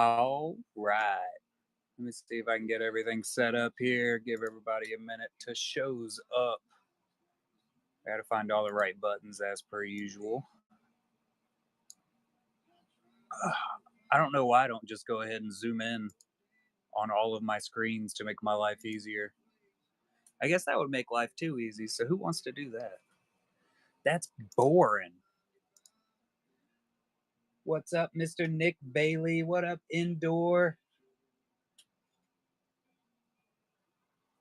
All right. Let me see if I can get everything set up here. Give everybody a minute to shows up. Got to find all the right buttons as per usual. I don't know why I don't just go ahead and zoom in on all of my screens to make my life easier. I guess that would make life too easy. So who wants to do that? That's boring. What's up, Mr. Nick Bailey? What up, Indoor?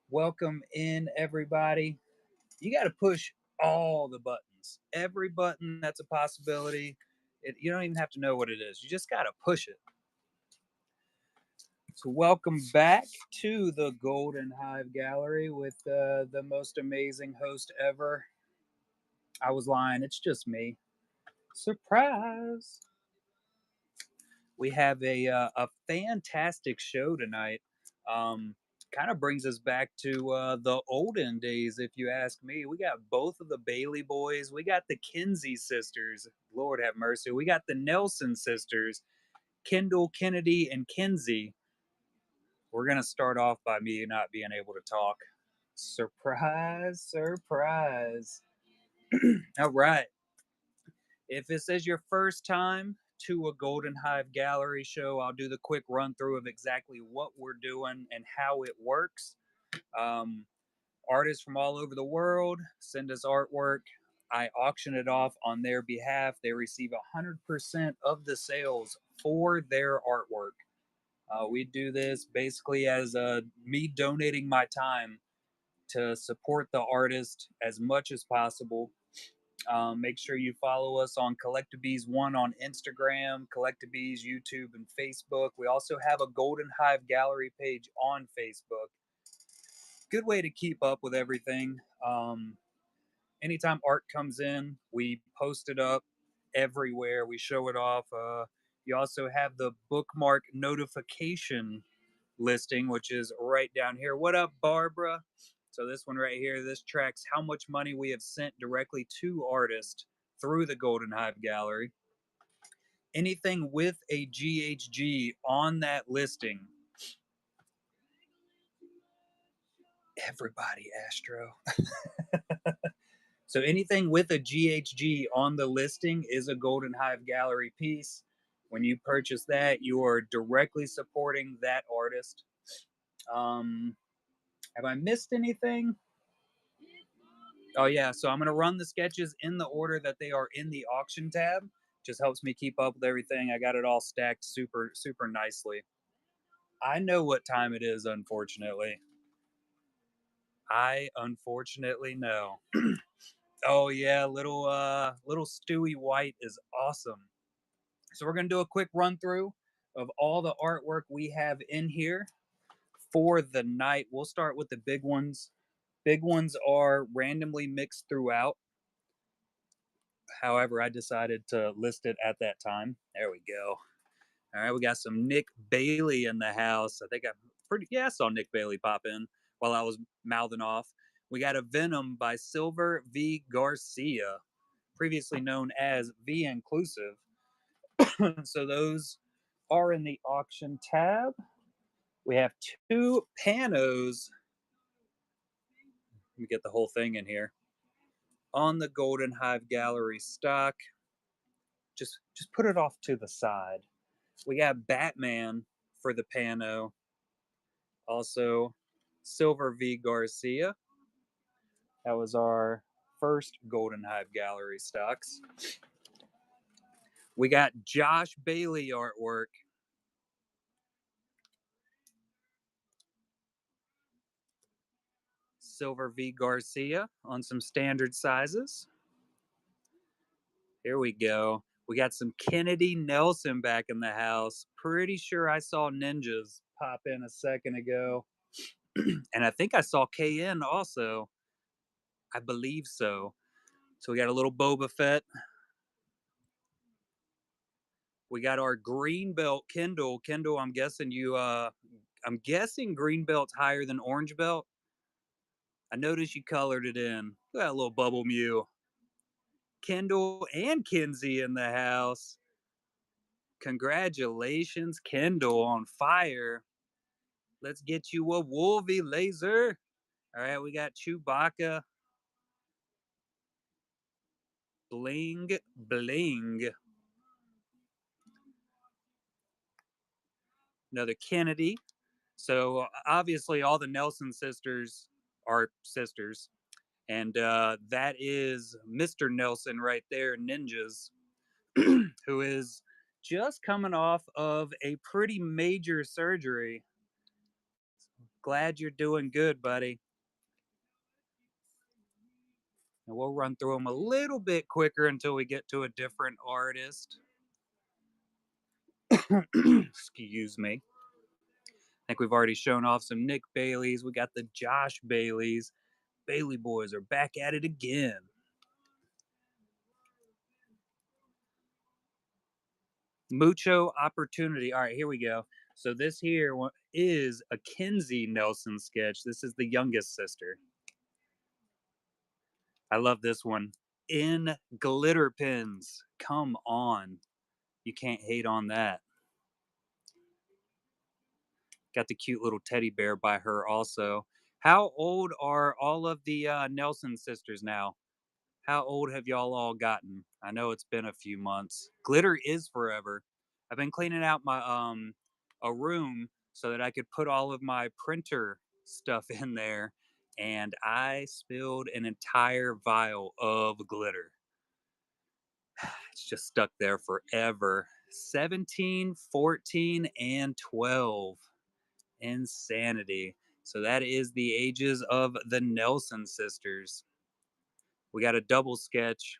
Welcome in, everybody. You got to push all the buttons, every button that's a possibility. You don't even have to know what it is. You just got to push it. So, welcome back to the Golden Hive Gallery with the most amazing host ever. I was lying. It's just me. Surprise! We have a fantastic show tonight. Kind of brings us back to the olden days, if you ask me. We got both of the Bailey boys. We got the Kinsey sisters. Lord have mercy. We got the Nelson sisters, Kendall, Kennedy, and Kinsey. We're gonna start off by me not being able to talk. Surprise, surprise. All right. If this is your first time to a Golden Hive Gallery show, I'll do the quick run through of exactly what we're doing and how it works. Um, Artists from all over the world send us artwork. I auction it off on their behalf. They receive 100% of the sales for their artwork. We do this basically as me donating my time to support the artist as much as possible. Make sure you follow us on Collectabees1 on Instagram, Collectabees YouTube and Facebook. We also have a Golden Hive Gallery page on Facebook. Good way to keep up with everything. Anytime art comes in, we post it up everywhere. We show it off. You also have the bookmark notification listing, which is right down here. What up, Barbara? So this one right here, this tracks how much money we have sent directly to artists through the Golden Hive Gallery. Anything with a GHG on that listing, everybody, Astro. So anything with a GHG on the listing is a Golden Hive Gallery piece. When you purchase that, you are directly supporting that artist. Um, have I missed anything? Oh yeah, so I'm gonna run the sketches in the order that they are in the auction tab. Just helps me keep up with everything. I got it all stacked super nicely. I know what time it is, unfortunately. I unfortunately know. Oh yeah, little Stewie White is awesome. So we're gonna do a quick run through of all the artwork we have in here for the night. We'll start with the big ones. Big ones are randomly mixed throughout. However, I decided to list it at that time. There we go. All right, we got some Nick Bailey in the house. I think I saw Nick Bailey pop in while I was mouthing off. We got a Venom by Silver V. Garcia, previously known as V Inclusive. So those are in the auction tab. We have two panos. Let me get the whole thing in here. On the Golden Hive Gallery stock. Just put it off to the side. We got Batman for the pano. Also, Silver V. Garcia. That was our first Golden Hive Gallery stocks. We got Josh Bailey artwork. Silver V. Garcia on some standard sizes. Here we go. We got some Kennedy Nelson back in the house. Pretty sure I saw Ninjas pop in a second ago. And I think I saw KN also. I believe so. So we got a little Boba Fett. We got our green belt Kendall. Kendall, I'm guessing I'm guessing green belt's higher than orange belt. I noticed you colored it in. Look at that little bubble Mew. Kendall and Kinsey in the house. Congratulations, Kendall, on fire. Let's get you a Wolvie laser. All right, we got Chewbacca. Bling, bling. Another Kennedy. So obviously, all the Nelson sisters are sisters. And that is Mr. Nelson right there, Ninjas, who is just coming off of a pretty major surgery. Glad you're doing good, buddy. And we'll run through them a little bit quicker until we get to a different artist. Excuse me. I think we've already shown off some Nick Baileys. We got the Josh Baileys. Bailey boys are back at it again. Mucho opportunity. All right, here we go. So this here is a Kinsey Nelson sketch. This is the youngest sister. I love this one. In glitter pins. Come on. You can't hate on that. Got the cute little teddy bear by her also. How old are all of the Nelson sisters now? How old have y'all all gotten? I know it's been a few months. Glitter is forever. I've been cleaning out my a room so that I could put all of my printer stuff in there, and I spilled an entire vial of glitter. It's just stuck there forever. 17, 14, and 12. Insanity. So that is the ages of the Nelson sisters. We got a double sketch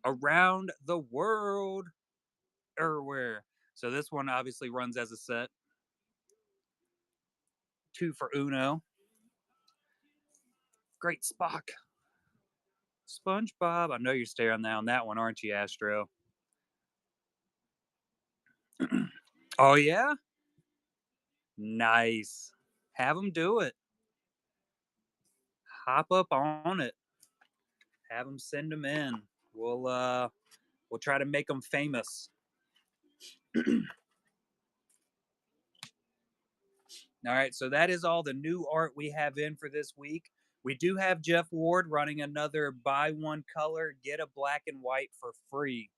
around the world everywhere. So this one obviously runs as a set. Two for Uno. Great Spock. SpongeBob. I know you're staring on that one, aren't you, Astro? Oh, yeah? Nice. Have them do it. Hop up on it. Have them send them in. We'll try to make them famous. All right, so that is all the new art we have in for this week. We do have Jeff Ward running another buy one color, get a black and white for free.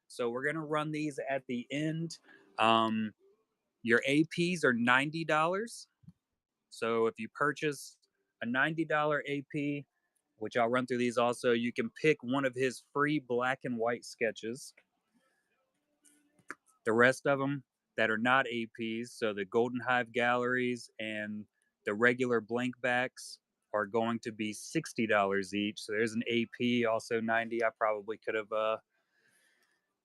So we're going to run these at the end. Um, your APs are $90. So if you purchase a $90 AP, which I'll run through these also, you can pick one of his free black and white sketches. The rest of them that are not APs, so the Golden Hive galleries and the regular blank backs, are going to be $60 each. So there's an AP, also 90. I probably could have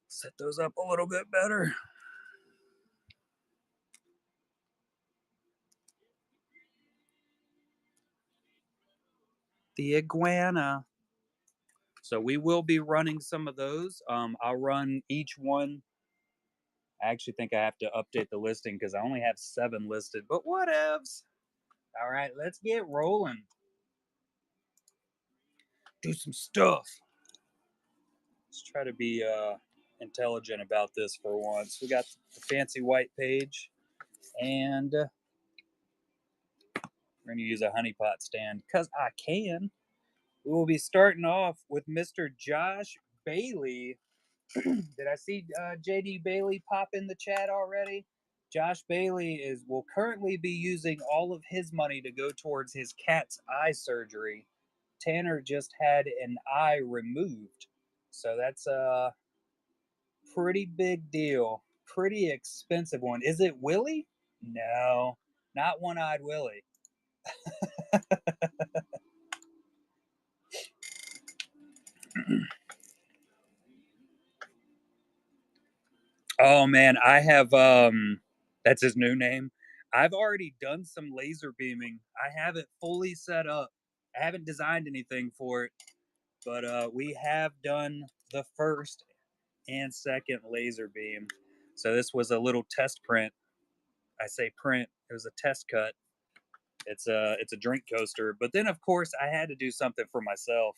set those up a little bit better. The iguana. So we will be running some of those. I'll run each one. I actually think I have to update the listing because I only have 7 listed, but whatevs. All right, let's get rolling. Do some stuff. Let's try to be intelligent about this for once. We got the fancy white page, and we're going to use a honeypot stand because I can. We will be starting off with Mr. Josh Bailey. Did I see JD Bailey pop in the chat already? Josh Bailey will currently be using all of his money to go towards his cat's eye surgery. Tanner just had an eye removed, so that's a pretty big deal. Pretty expensive one. Is it Willie? No, not One-Eyed Willie. Oh man, I have that's his new name. I've already done some laser beaming. I have it fully set up. I haven't designed anything for it, but we have done the first and second laser beam. So this was a little test print. I say print, it was a test cut. It's a drink coaster, but then of course I had to do something for myself.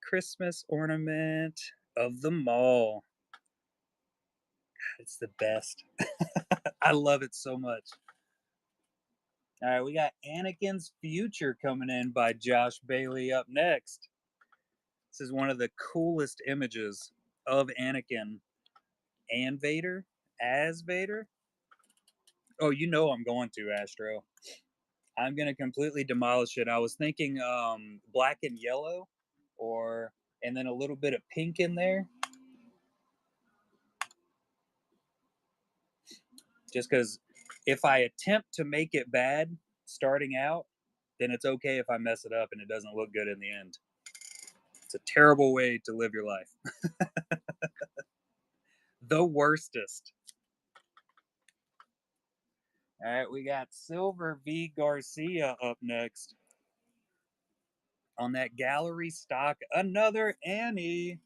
Christmas ornament of the mall. It's the best. I love it so much. All right, we got Anakin's Future coming in by Josh Bailey up next. This is one of the coolest images of Anakin and Vader as Vader. Oh, you know I'm going to, Astro. I'm gonna completely demolish it. I was thinking black and yellow, or and then a little bit of pink in there, just because if I attempt to make it bad starting out, then it's okay if I mess it up and it doesn't look good in the end. It's a terrible way to live your life. The worstest. All right, we got Silver V Garcia up next on that gallery stock. Another Annie.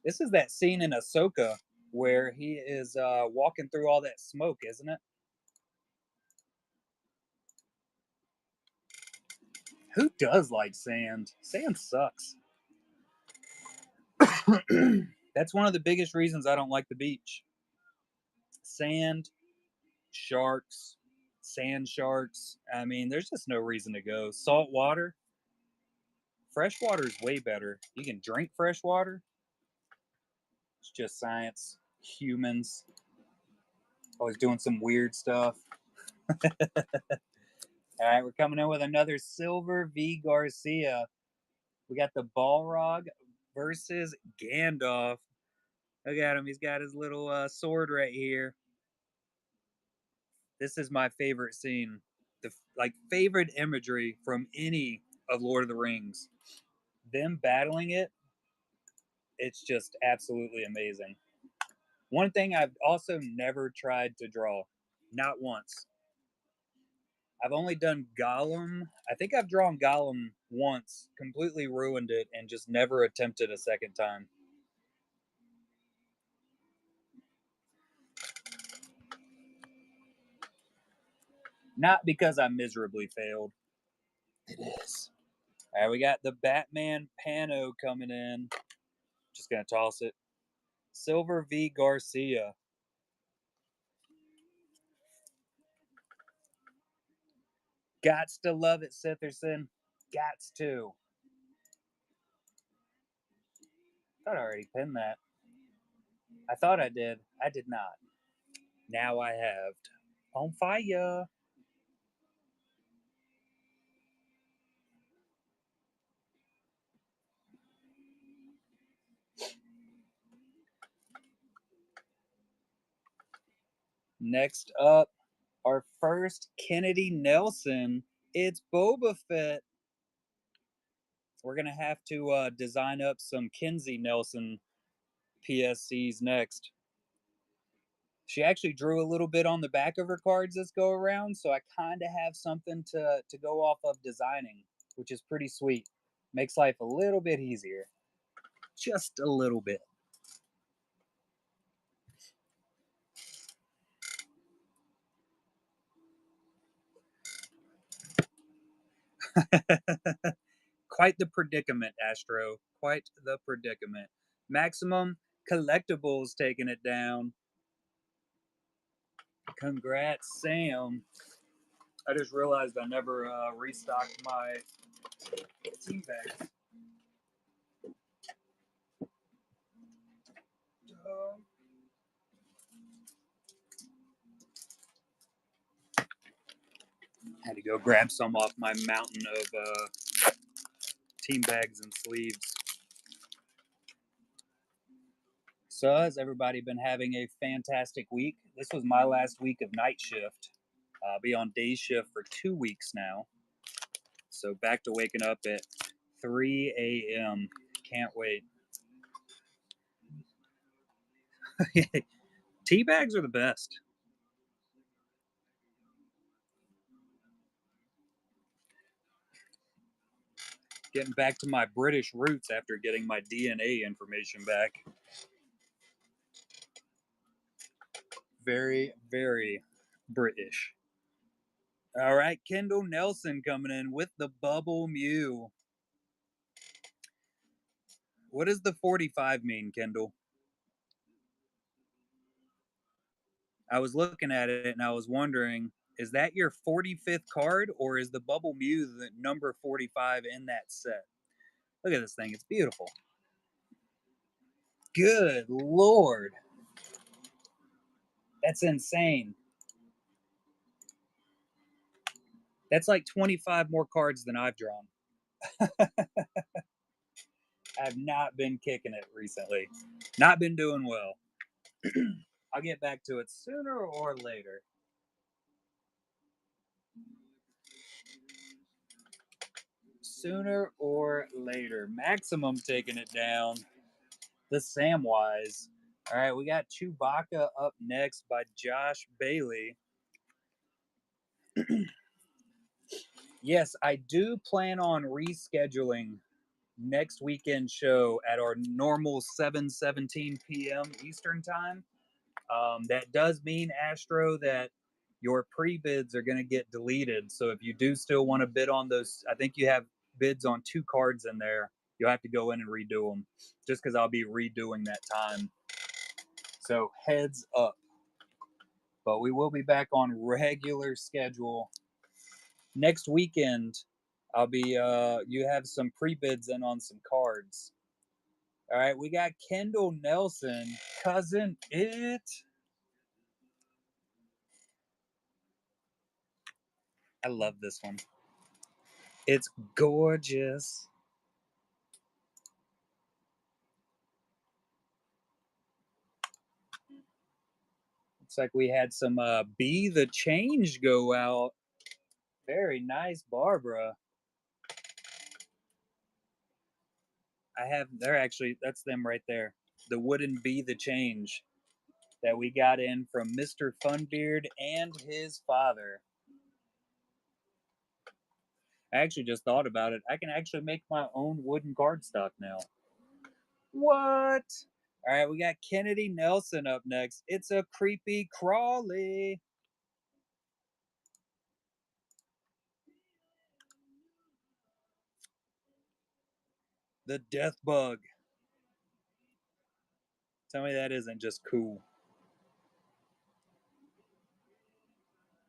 This is that scene in Ahsoka where he is walking through all that smoke, isn't it? Who does like sand? Sand sucks. That's one of the biggest reasons I don't like the beach. Sand, sharks, sand sharks. I mean, there's just no reason to go. Salt water, fresh water is way better. You can drink fresh water. It's just science. Humans always doing some weird stuff. All right, we're coming in with another Silver V Garcia. We got the Balrog versus Gandalf. Look at him. He's got his little sword right here. This is my favorite scene. The like favorite imagery from any of Lord of the Rings. Them battling it, it's just absolutely amazing. One thing I've also never tried to draw, not once. I've only done Gollum. I think I've drawn Gollum once, completely ruined it, and just never attempted a second time. Not because I miserably failed. It is. All right, we got the Batman Pano coming in. Just gonna toss it. Silver V Garcia. Gots to love it, Sitherson. Gots to. Thought I already pinned that. I thought I did. I did not. Now I have. On fire. Next up, our first Kennedy Nelson. It's Boba Fett. We're gonna have to design up some Kinsey Nelson PSCs next. She actually drew a little bit on the back of her cards this go around, so I kind of have something to go off of designing, which is pretty sweet. Makes life a little bit easier, just a little bit. Quite the predicament, Astro. Quite the predicament. Maximum Collectibles taking it down. Congrats, Sam. I just realized I never restocked my team bags. Had to go grab some off my mountain of team bags and sleeves. So, has everybody been having a fantastic week? This was my last week of night shift. I'll be on day shift for 2 weeks now. So, back to waking up at 3 a.m. Can't wait. Tea bags are the best. Getting back to my British roots after getting my DNA information back. Very, very British. All right, Kendall Nelson coming in with the Bubble Mew. What does the 45 mean, Kendall? I was looking at it and I was wondering, is that your 45th card or is the Bubble Mew the number 45 in that set? Look at this thing. It's beautiful. Good Lord. That's insane. That's like 25 more cards than I've drawn. I've not been kicking it recently. Not been doing well. I'll get back to it sooner or later. Sooner or later. Maximum taking it down. The Samwise. All right, we got Chewbacca up next by Josh Bailey. Yes, I do plan on rescheduling next weekend show at our normal 7:17 p.m. Eastern time. That does mean, Astro, that your pre-bids are going to get deleted. So if you do still want to bid on those, I think you have bids on 2 cards in there. You'll have to go in and redo them, just because I'll be redoing that time. So heads up. But we will be back on regular schedule next weekend. I'll be you have some pre-bids in on some cards. All right, we got Kendall Nelson, cousin it. I love this one. It's gorgeous. Looks like we had some Be the Change go out. Very nice, Barbara. I have, they're actually, that's them right there. The wooden Be the Change that we got in from Mr. Funbeard and his father. I actually just thought about it. I can actually make my own wooden cardstock now. What? All right, we got Kennedy Nelson up next. It's a creepy crawly. The Death Bug. Tell me that isn't just cool.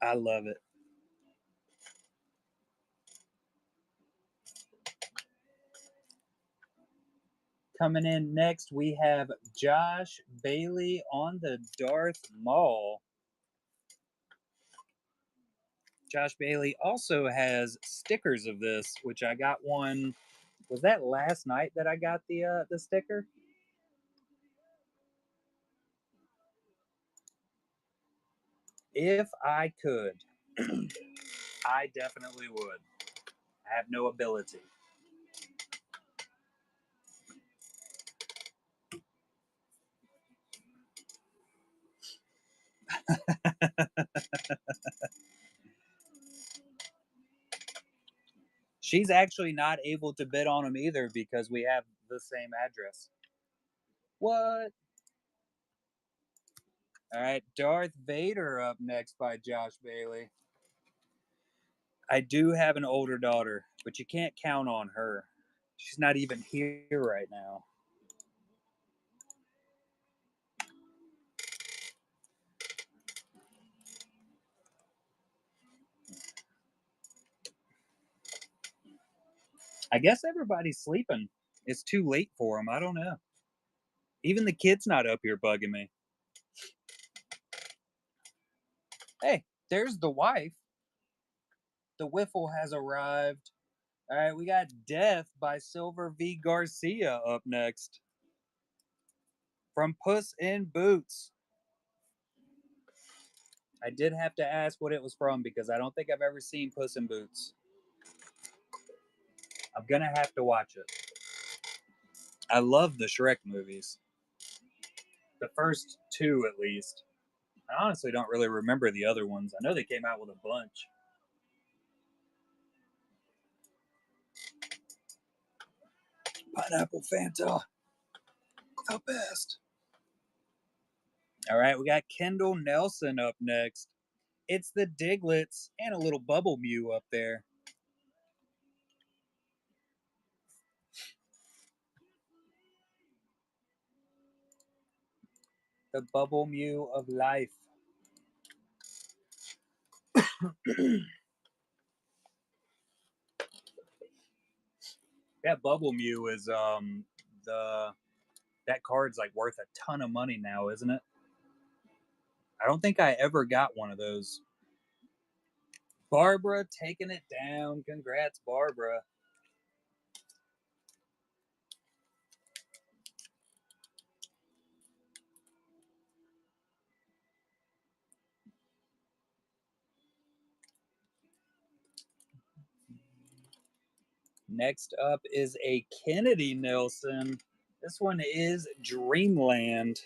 I love it. Coming in next, we have Josh Bailey on the Darth Maul. Josh Bailey also has stickers of this, which I got one. Was that last night that I got the sticker? If I could, I definitely would. I have no ability. She's actually not able to bid on them either because we have the same address. What? All right, Darth Vader up next by Josh Bailey. I do have an older daughter, but you can't count on her. She's not even here right now. I guess everybody's sleeping. It's too late for them. I don't know. Even the kid's not up here bugging me. Hey, there's the wife. The Wiffle has arrived. All right, we got Death by Silver V. Garcia up next. From Puss in Boots. I did have to ask what it was from because I don't think I've ever seen Puss in Boots. I'm going to have to watch it. I love the Shrek movies. The first 2, at least. I honestly don't really remember the other ones. I know they came out with a bunch. Pineapple Fanta. The best. All right, we got Kendall Nelson up next. It's the Diglets and a little Bubble Mew up there. The Bubble Mew of life. That Bubble Mew is the that card's like worth a ton of money now, isn't it? I don't think I ever got one of those. Barbara taking it down. Congrats, Barbara. Next up is a Kennedy Nelson. This one is Dreamland.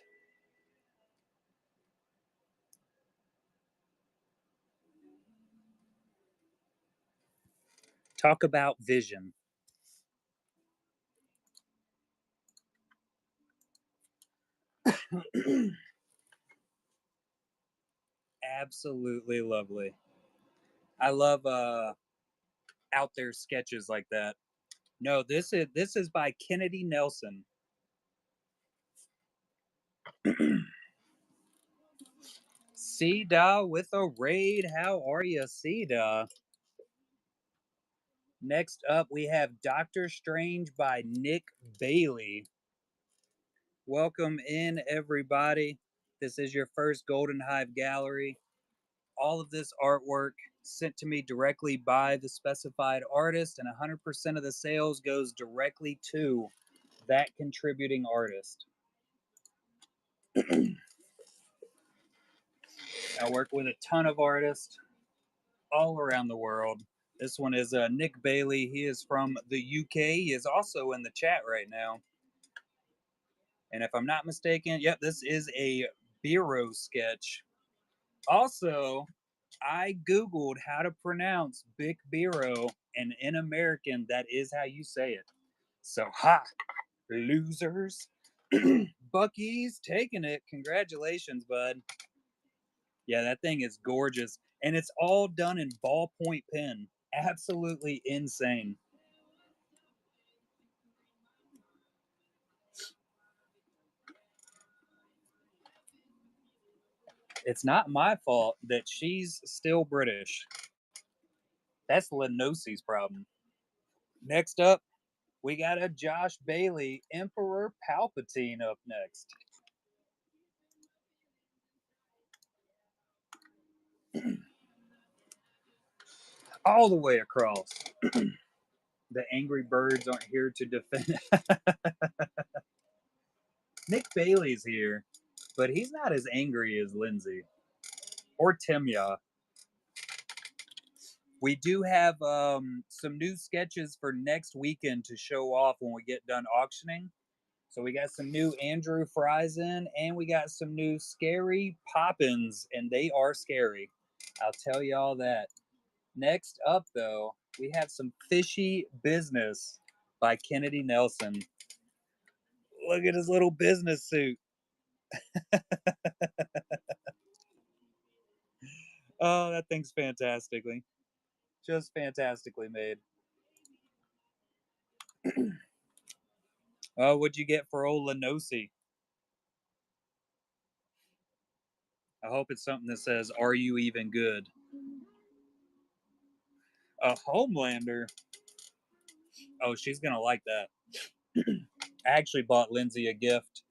Talk about vision. Absolutely lovely. I love out there sketches like that. No, this is by Kennedy Nelson. Ceda with a raid. How are you, Ceda? Next up, we have Doctor Strange by Nick Bailey. Welcome in, everybody. This is your first Golden Hive Gallery. All of this artwork sent to me directly by the specified artist, and 100% of the sales goes directly to that contributing artist. I work with a ton of artists all around the world. This one is Nick Bailey. He is from the UK. He is also in the chat right now. And if I'm not mistaken, yep, this is a Biro sketch. Also, I Googled how to pronounce Big Biro, and in American, that is how you say it. So, ha, losers. Bucky's taking it. Congratulations, bud. Yeah, that thing is gorgeous. And it's all done in ballpoint pen. Absolutely insane. It's not my fault that she's still British. That's Lenosi's problem. Next up, we got a Josh Bailey, Emperor Palpatine up next. All the way across. The angry birds aren't here to defend. Nick Bailey's here, but he's not as angry as Lindsay or Timya. We do have some new sketches for next weekend to show off when we get done auctioning. So we got some new Andrew Fries in, and we got some new Scary Poppins, and they are scary. I'll tell y'all that. Next up, though, we have some Fishy Business by Kennedy Nelson. Look at his little business suit. Oh, that thing's fantastically, just fantastically made. Oh, what'd you get for old Lenosi? I hope it's something that says, "Are you even good?" A Homelander. Oh, she's gonna like that. I actually bought Lindsay a gift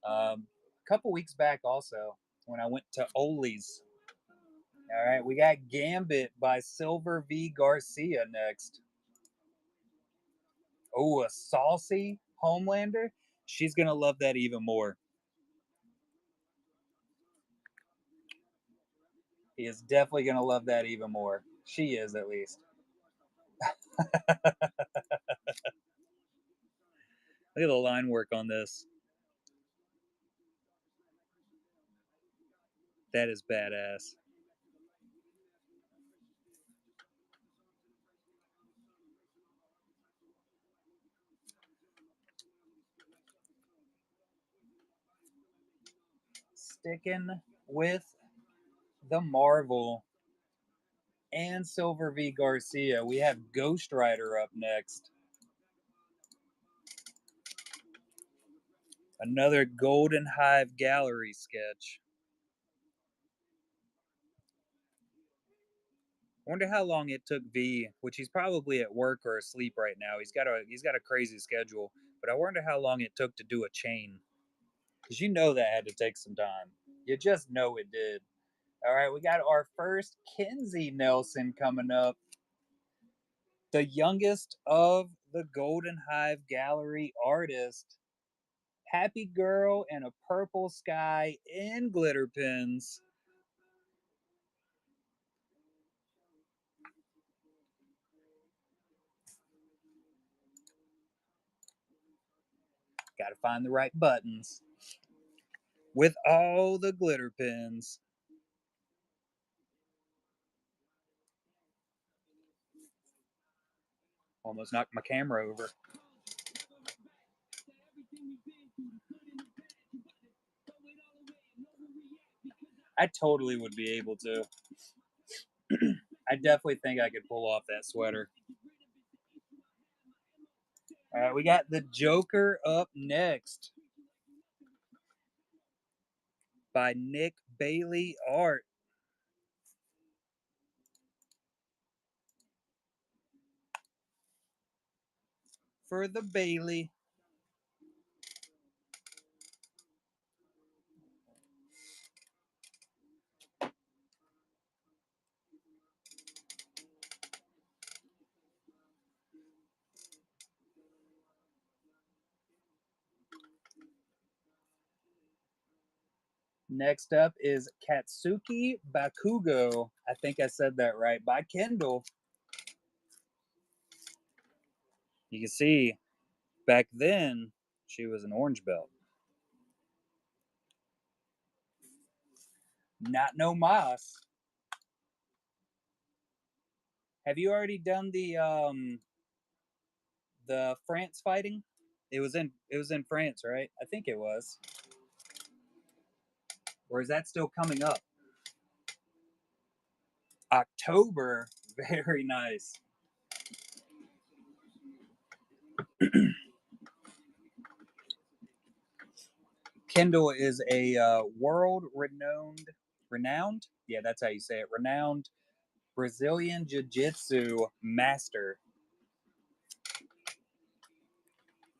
a couple weeks back, also when I went to Oli's. All right, we got Gambit by Silver V Garcia next. Oh, a saucy Homelander. She's gonna love that even more. He is definitely gonna love that even more. She is, at least. Look at the line work on this. That is badass. Sticking with the Marvel and Silver V Garcia, we have Ghost Rider up next. Another Golden Hive gallery sketch. I wonder how long it took V, which he's probably at work or asleep right now. He's got a crazy schedule, but I wonder how long it took to do a chain. Because you know that had to take some time. You just know it did. All right, we got our first Kinsey Nelson coming up, the youngest of the Golden Hive Gallery artists. Happy girl in a purple sky in glitter pins. Got to find the right buttons with all the glitter pins. Almost knocked my camera over. I totally would be able to. I definitely think I could pull off that sweater. All right, we got the Joker up next by Nick Bailey Art. For the Bailey. Next up is Katsuki Bakugo. I think I said that right. By Kendall. You can see back then she was an orange belt. Not no mas. Have you already done the France fighting? It was in France, right? I think it was. Or is that still coming up? October. Very nice. Kendall is a world renowned, yeah, that's how you say it, renowned Brazilian Jiu-Jitsu master.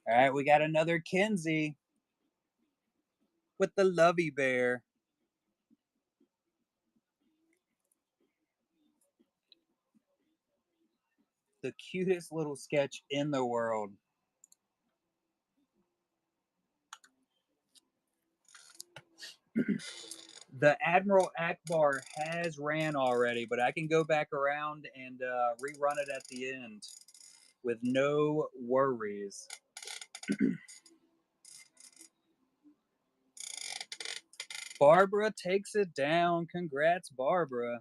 All right, we got another Kinsey with the Lovey Bear. The cutest little sketch in the world. The Admiral Akbar has ran already, but I can go back around and rerun it at the end with no worries. Barbara takes it down. Congrats, Barbara.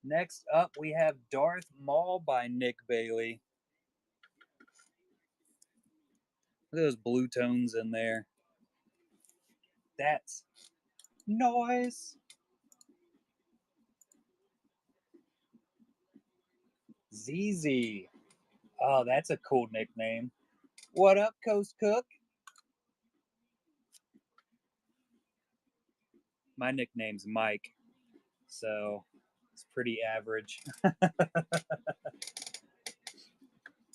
Next up, we have Darth Maul by Nick Bailey. Look at those blue tones in there. That's noise. ZZ. Oh, that's a cool nickname. What up, Coast Cook? My nickname's Mike, so it's pretty average.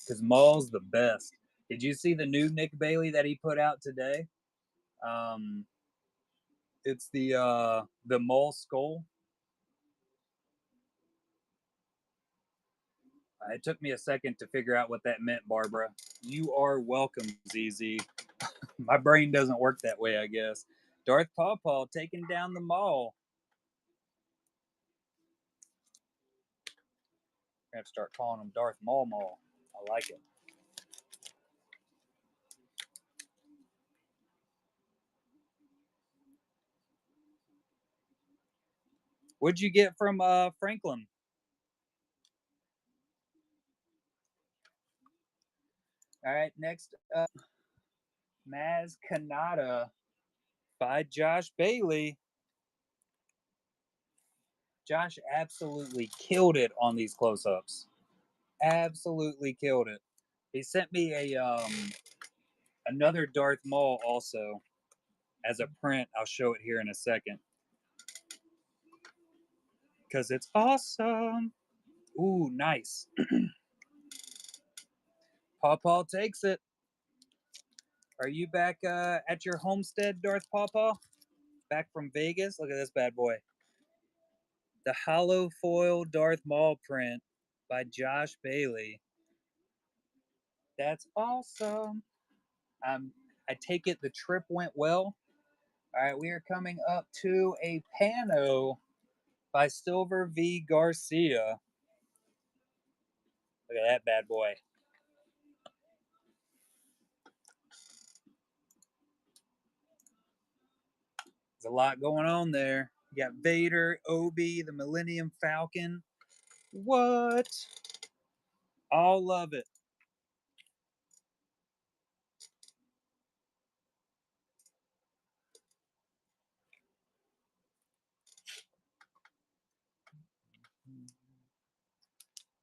Because Maul's the best. Did you see the new Nick Bailey that he put out today? Um, it's the Maul skull. It took me a second to figure out what that meant, Barbara. You are welcome, ZZ. My brain doesn't work that way, I guess. Darth Pawpaw taking down the Maul. I have to start calling him Darth Maul Maul. I like it. What'd you get from Franklin? All right, next up, Maz Kanata by Josh Bailey. Josh absolutely killed it on these close-ups. Absolutely killed it. He sent me Another Darth Maul also as a print. I'll show it here in a second because it's awesome. Ooh, nice. Paw Paw takes it. Are you back at your homestead, Darth Paw Paw? Back from Vegas? Look at this bad boy. The hollow foil Darth Maul print by Josh Bailey. That's awesome. I take it the trip went well. All right, we are coming up to a pano by Silver V. Garcia. Look at that bad boy. There's a lot going on there. You got Vader, Obi, the Millennium Falcon. What? All love it.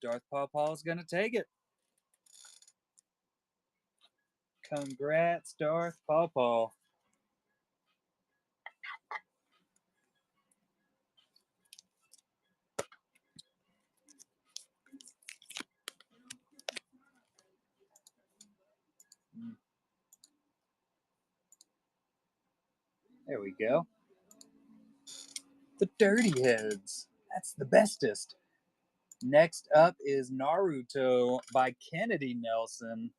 Darth Paw Paw's gonna take it. Congrats, Darth Paw Paw. There we go. The Dirty Heads. That's the bestest. Next up is Naruto by Kennedy Nelson.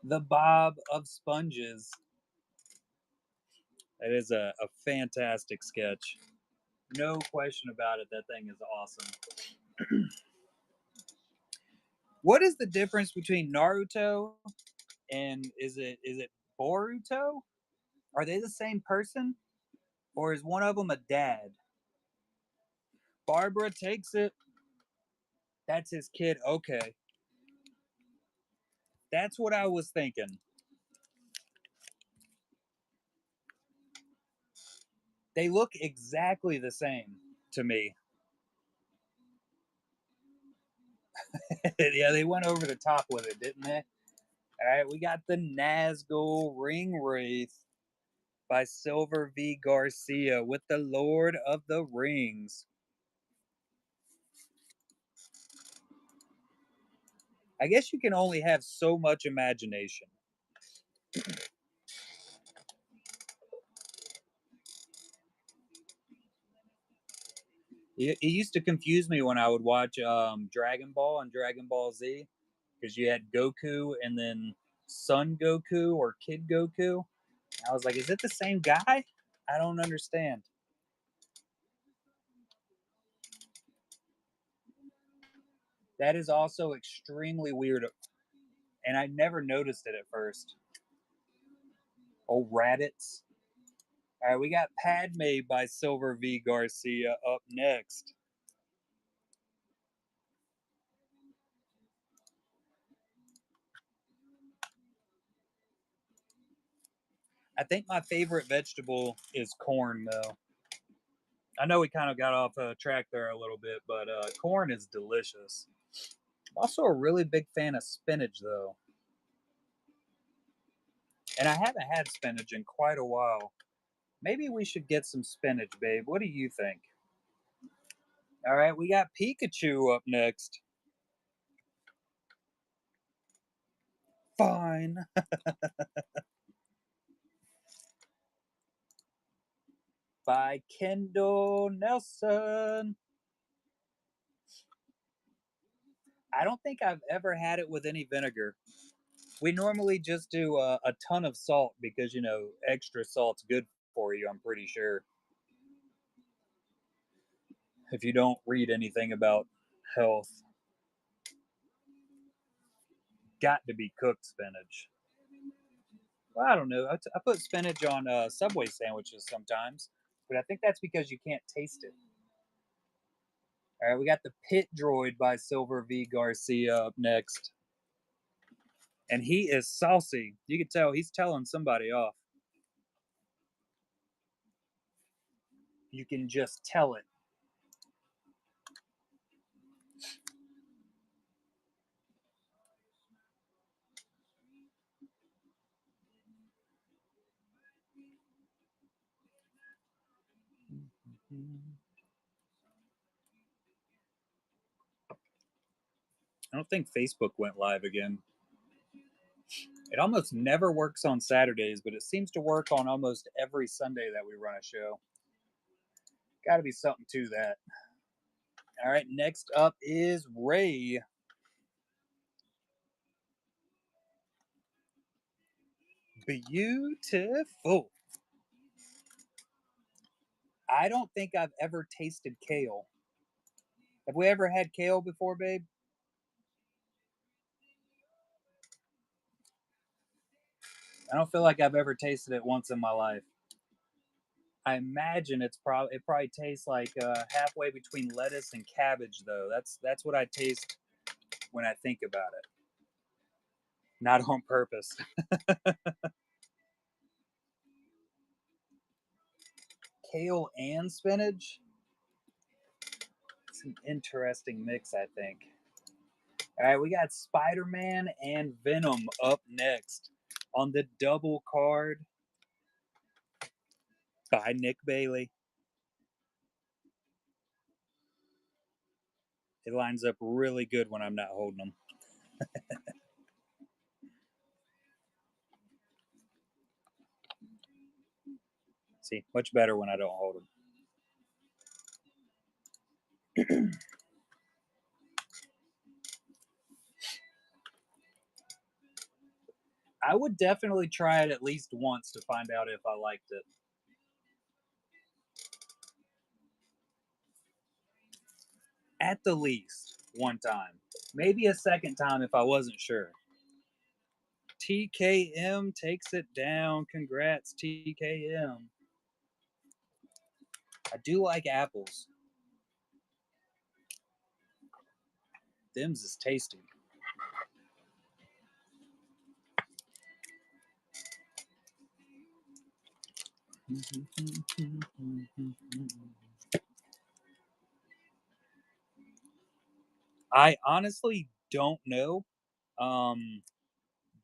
The Bob of Sponges. That is a fantastic sketch. No question about it. That thing is awesome. What is the difference between Naruto and is it Boruto? Are they the same person? Or is one of them a dad? Barbara takes it. That's his kid. Okay. That's what I was thinking. They look exactly the same to me. Yeah, they went over the top with it, didn't they? All right, we got the Nazgul Ring Wraith by Silver V. Garcia with the Lord of the Rings. I guess you can only have so much imagination. It used to confuse me when I would watch Dragon Ball and Dragon Ball Z because you had Goku and then Son Goku or Kid Goku. I was like, is it the same guy? I don't understand. That is also extremely weird, and I never noticed it at first. Oh, Raditz. All right, we got Padme by Silver V. Garcia up next. I think my favorite vegetable is corn, though. I know we kind of got off track there a little bit, but corn is delicious. I'm also a really big fan of spinach, though. And I haven't had spinach in quite a while. Maybe we should get some spinach, babe. What do you think? All right, we got Pikachu up next. Fine. By Kendall Nelson. I don't think I've ever had it with any vinegar. We normally just do a ton of salt because, extra salt's good for you, I'm pretty sure. If you don't read anything about health, got to be cooked spinach. Well, I don't know. I put spinach on Subway sandwiches sometimes, but I think that's because you can't taste it. All right, we got the Pit Droid by Silver V. Garcia up next. And he is saucy. You can tell he's telling somebody off. You can just tell it. I don't think Facebook went live again. It almost never works on Saturdays, but it seems to work on almost every Sunday that we run a show. Got to be something to that. All right, next up is Ray. Beautiful. I don't think I've ever tasted kale. Have we ever had kale before, babe? I don't feel like I've ever tasted it once in my life. I imagine it probably tastes like halfway between lettuce and cabbage, though. That's what I taste when I think about it. Not on purpose. Kale and spinach. It's an interesting mix, I think. All right, we got Spider Man and Venom up next on the double card by Nick Bailey. It lines up really good when I'm not holding them. See, much better when I don't hold them. I would definitely try it at least once to find out if I liked it. At the least one time. Maybe a second time if I wasn't sure. TKM takes it down. Congrats, TKM. I do like apples. Them's is tasty. I honestly don't know. Um,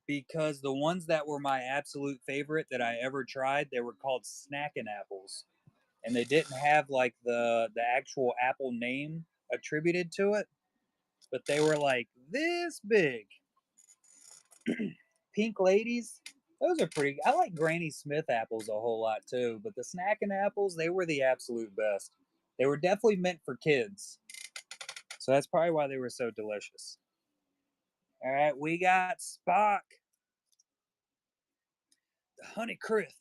because the ones that were my absolute favorite that I ever tried, they were called snacking apples. And they didn't have like the actual apple name attributed to it, but they were like this big. Pink ladies, those are pretty. I like Granny Smith apples a whole lot too, but the snacking apples, they were the absolute best. They were definitely meant for kids, so that's probably why they were so delicious. All right, we got Spock, the Honey Crisp.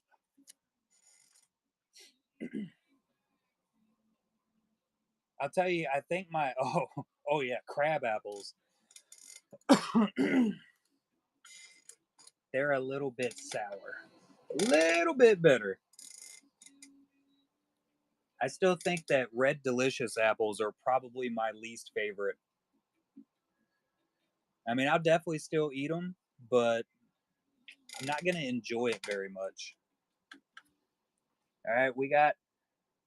I'll tell you, I think my oh yeah, crab apples. They're a little bit sour, a little bit bitter. I still think that red delicious apples are probably my least favorite. I mean, I'll definitely still eat them, but I'm not gonna enjoy it very much. All right, we got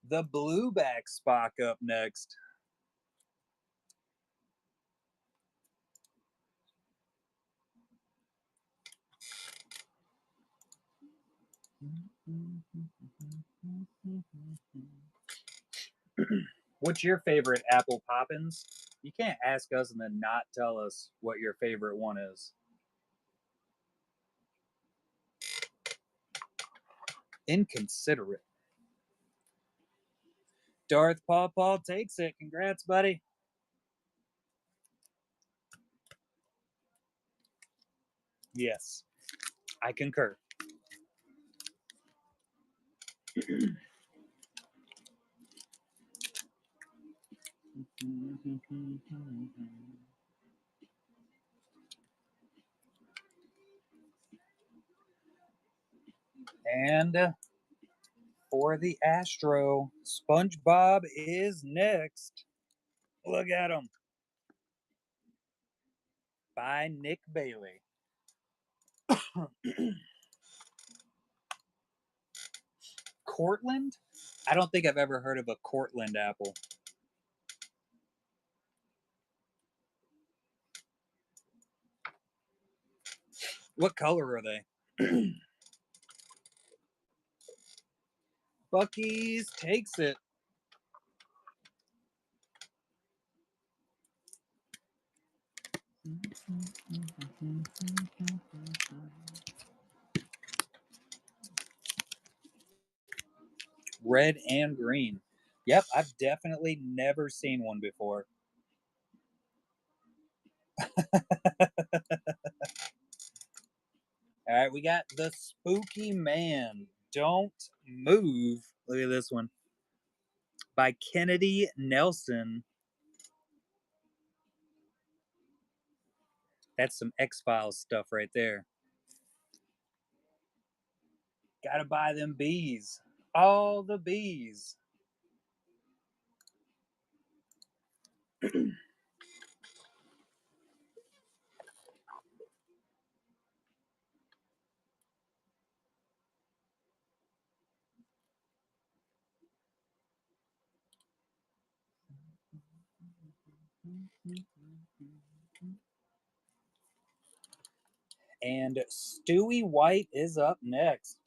the blueback Spock up next. What's your favorite apple poppins? You can't ask us and then not tell us what your favorite one is. Inconsiderate. Darth Paw Paw takes it. Congrats, buddy. Yes, I concur. And for the Astro, SpongeBob is next. Look at him. By Nick Bailey. Cortland? I don't think I've ever heard of a Cortland apple. What color are they? Bucky's takes it. Red and green. Yep, I've definitely never seen one before. All right, we got the Spooky Man. Don't move. Look at this one by Kennedy Nelson. That's some X Files stuff right there. Gotta buy them bees. All the bees. And Stewie White is up next.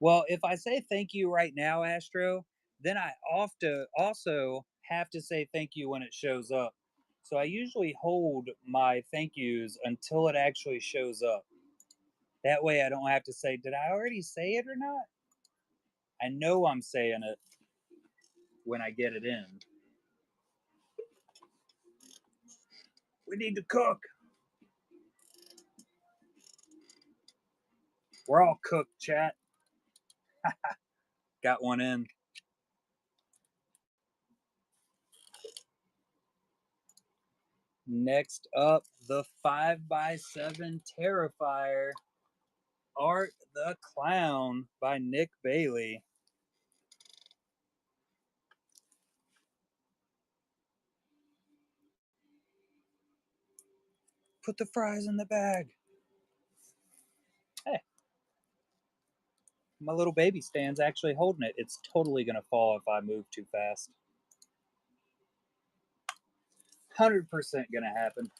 Well, if I say thank you right now, Astro, then I often also have to say thank you when it shows up. So I usually hold my thank yous until it actually shows up. That way I don't have to say, did I already say it or not? I know I'm saying it when I get it in. We need to cook. We're all cooked, chat. Got one in. Next up, the 5x7 Terrifier, Art the Clown by Nick Bailey. Put the fries in the bag. Hey, my little baby stand's actually holding it. It's totally going to fall if I move too fast. 100% going to happen.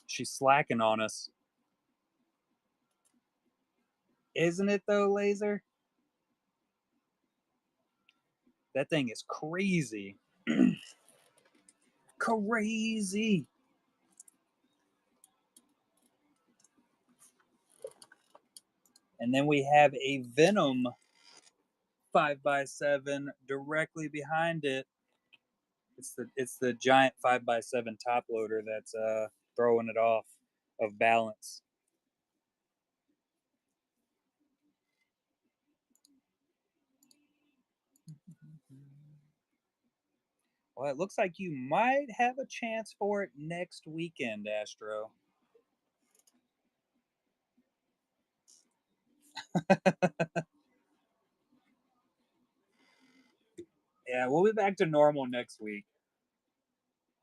She's slacking on us. Isn't it though, Laser? That thing is crazy. Crazy. And then we have a Venom 5x7 directly behind it. It's the giant 5x7 top loader that's throwing it off of balance. Well, it looks like you might have a chance for it next weekend, Astro. Yeah, we'll be back to normal next week.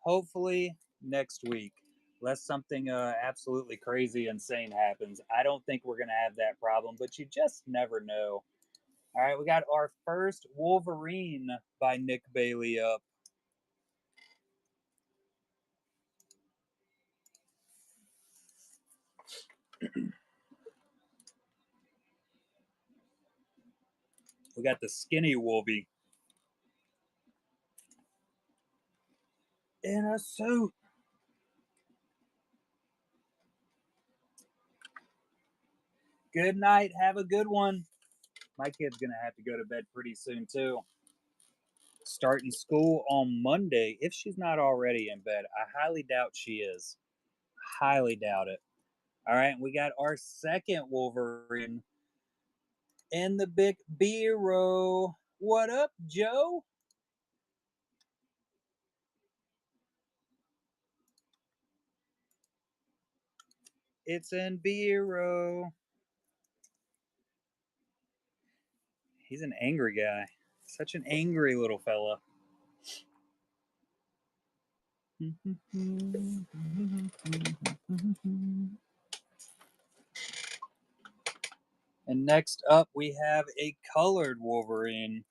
Hopefully next week. Unless something absolutely crazy, insane happens. I don't think we're going to have that problem, but you just never know. All right, we got our first Wolverine by Nick Bailey up. We got the skinny Wolvie in a suit. Good night. Have a good one. My kid's going to have to go to bed pretty soon, too. Starting school on Monday, if she's not already in bed. I highly doubt she is. Highly doubt it. All right, we got our second Wolverine in the big bureau. What up, Joe? It's in bureau. He's an angry guy. Such an angry little fella. And next up, we have a colored Wolverine,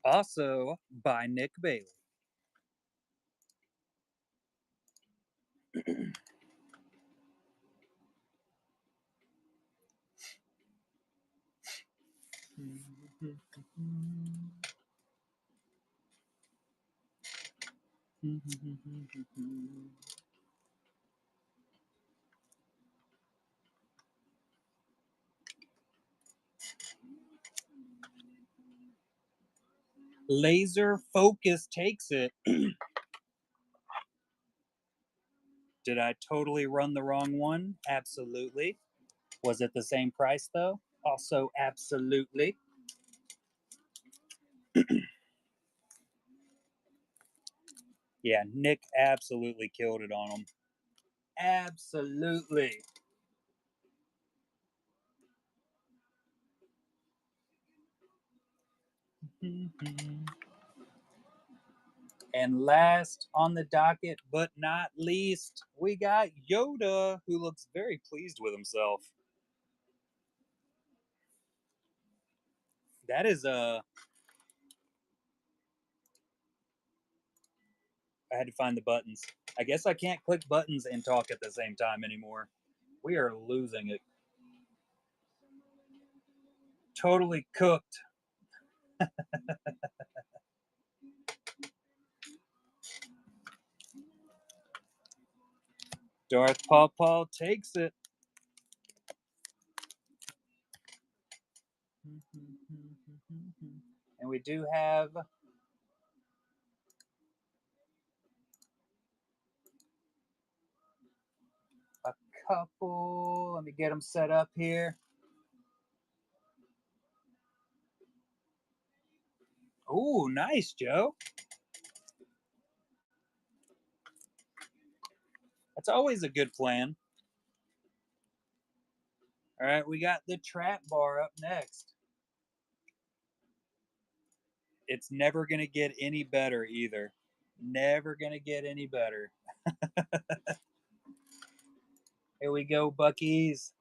also by Nick Bailey. Laser Focus takes it. Did I totally run the wrong one? Absolutely. Was it the same price though? Also, absolutely. Yeah, Nick absolutely killed it on them. Absolutely. And last on the docket, but not least, we got Yoda, who looks very pleased with himself. That is I had to find the buttons. I guess I can't click buttons and talk at the same time anymore. We are losing it. Totally cooked. Darth Paw takes it. And we do have a couple. Let me get them set up here. Ooh, nice, Joe. That's always a good plan. All right, we got the trap bar up next. It's never going to get any better either. Never going to get any better. Here we go, Buckies.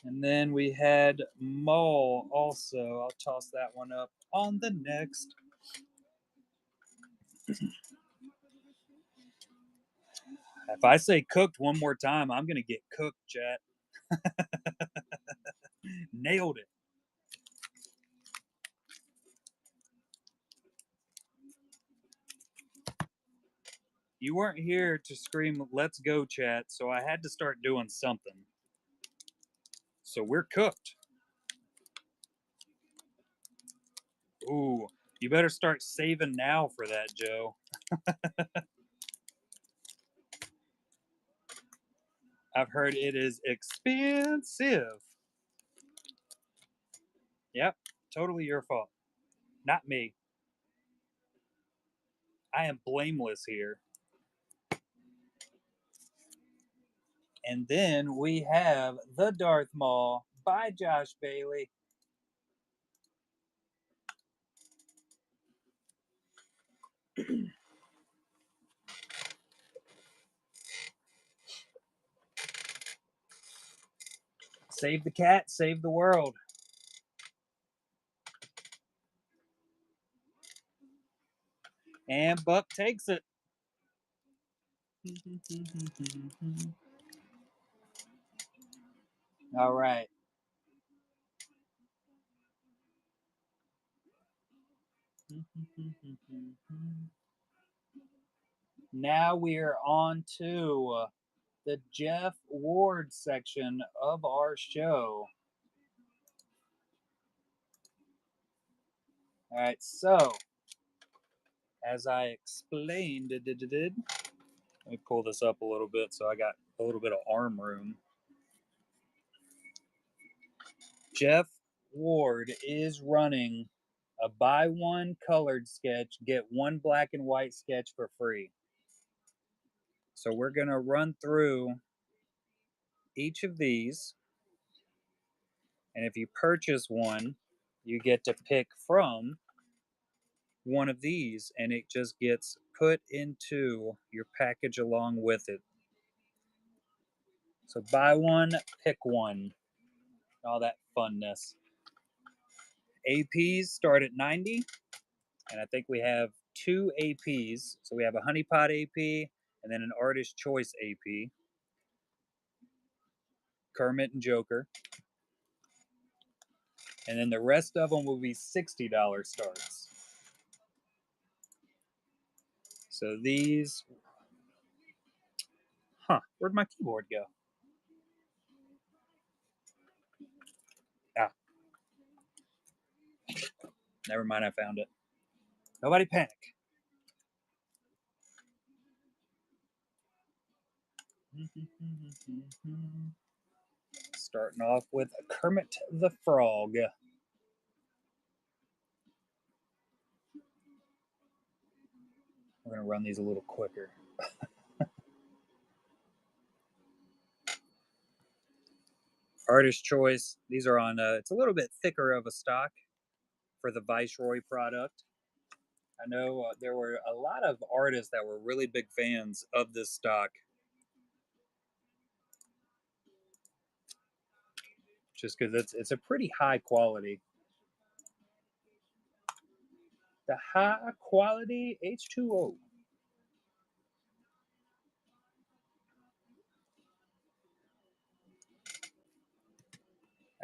And then we had Maul also. I'll toss that one up on the next. If I say cooked one more time, I'm going to get cooked, chat. Nailed it. You weren't here to scream, let's go, chat, so I had to start doing something. So we're cooked. Ooh, you better start saving now for that, Joe. I've heard it is expensive. Yep, totally your fault. Not me. I am blameless here. And then we have The Darth Maul by Josh Bailey. Save the cat, save the world. And Buck takes it. All right. Now we are on to the Jeff Ward section of our show. All right, so as I explained, let me pull this up a little bit so I got a little bit of arm room. Jeff Ward is running a buy one colored sketch, get one black and white sketch for free. So we're going to run through each of these. And if you purchase one, you get to pick from one of these and it just gets put into your package along with it. So buy one, pick one. All that funness. APs start at 90, and I think we have two APs. So we have a honeypot AP and then an artist choice AP. Kermit and Joker. And then the rest of them will be $60 starts. So these, where'd my keyboard go? Ah, never mind, I found it. Nobody panic. Starting off with Kermit the Frog. We're going to run these a little quicker. Artist choice. These are on, it's a little bit thicker of a stock for the Viceroy product. I know there were a lot of artists that were really big fans of this stock. Just because it's a pretty high quality. The high quality H2O.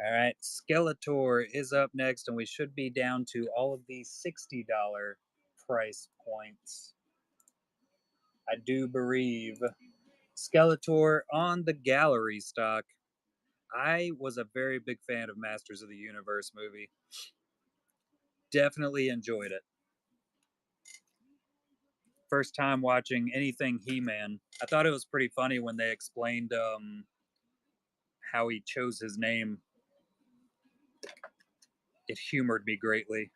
All right, Skeletor is up next, and we should be down to all of these $60 price points. I do believe Skeletor on the gallery stock. I was a very big fan of Masters of the Universe movie. Definitely enjoyed it. First time watching anything He-Man. I thought it was pretty funny when they explained how he chose his name. It humored me greatly.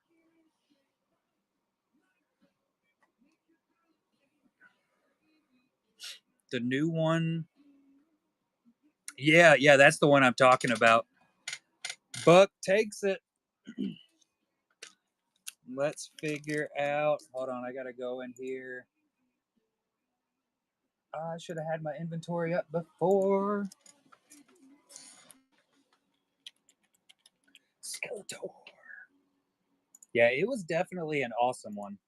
The new one, yeah, that's the one I'm talking about. Buck takes it. Let's figure out. Hold on, I gotta go in here. I should have had my inventory up before. Skeletor. Yeah, it was definitely an awesome one.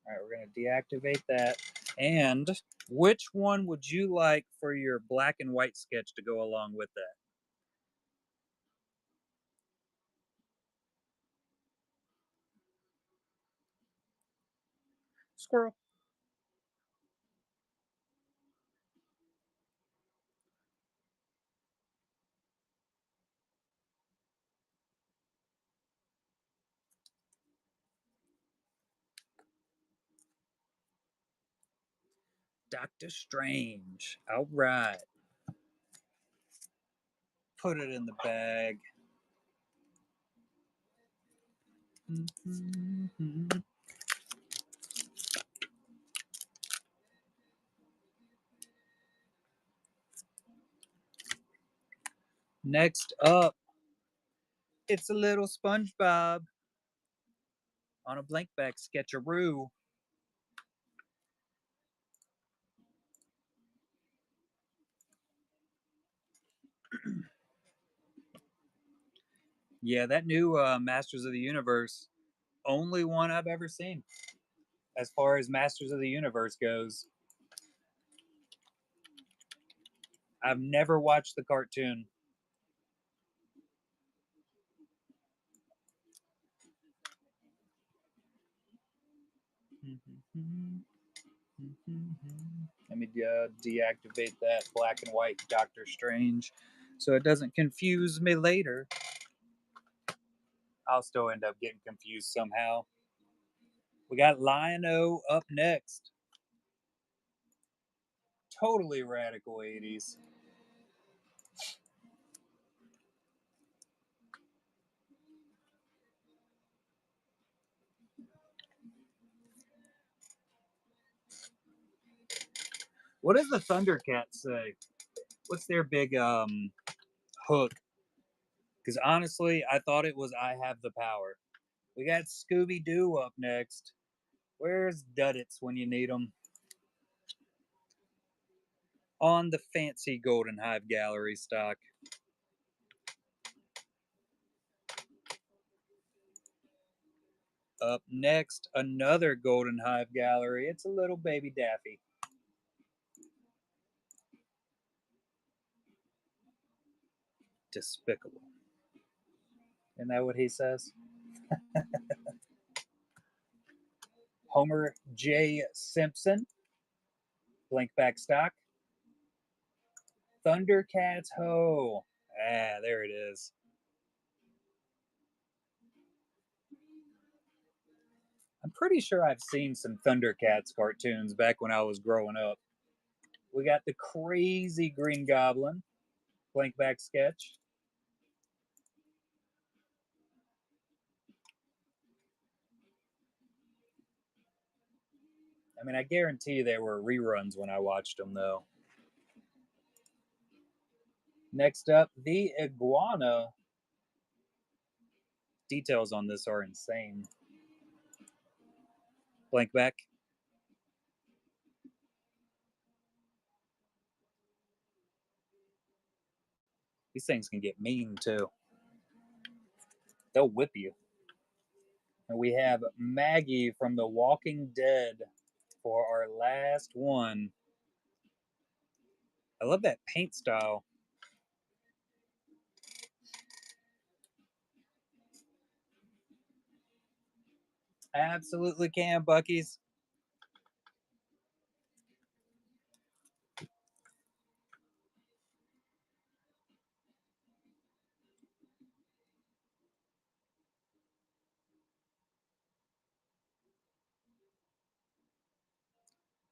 All right, we're gonna deactivate that. And which one would you like for your black and white sketch to go along with that? Squirrel. Doctor Strange. All right. Put it in the bag. Next up, it's a little SpongeBob on a blank back sketcheroo. Yeah, that new Masters of the Universe, only one I've ever seen as far as Masters of the Universe goes. I've never watched the cartoon. Let me deactivate that black and white Doctor Strange so it doesn't confuse me later. I'll still end up getting confused somehow. We got Lion-O up next. Totally radical 80s. What does the Thundercats say? What's their big hook? Because honestly, I thought it was "I have the power." We got Scooby-Doo up next. Where's Duddits when you need them? On the fancy Golden Hive Gallery stock. Up next, another Golden Hive Gallery. It's a little baby Daffy. Despicable. Isn't that what he says? Homer J. Simpson. Blank back stock. Thundercats Ho. Ah, there it is. I'm pretty sure I've seen some Thundercats cartoons back when I was growing up. We got the crazy Green Goblin. Blank back sketch. I mean, I guarantee there were reruns when I watched them, though. Next up, the iguana. Details on this are insane. Blank back. These things can get mean, too. They'll whip you. And we have Maggie from The Walking Dead for our last one. I love that paint style. Absolutely can, Bucky's.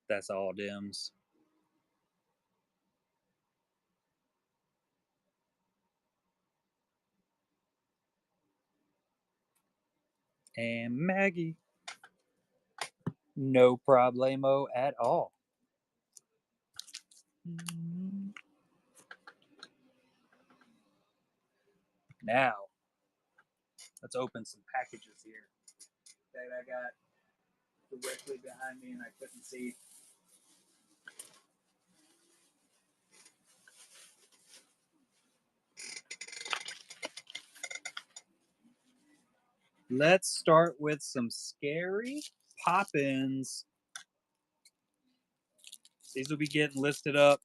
That's all dims. And Maggie. No problemo at all. Now, let's open some packages here that I got directly behind me and I couldn't see. Let's start with some scary pop-ins. These will be getting listed up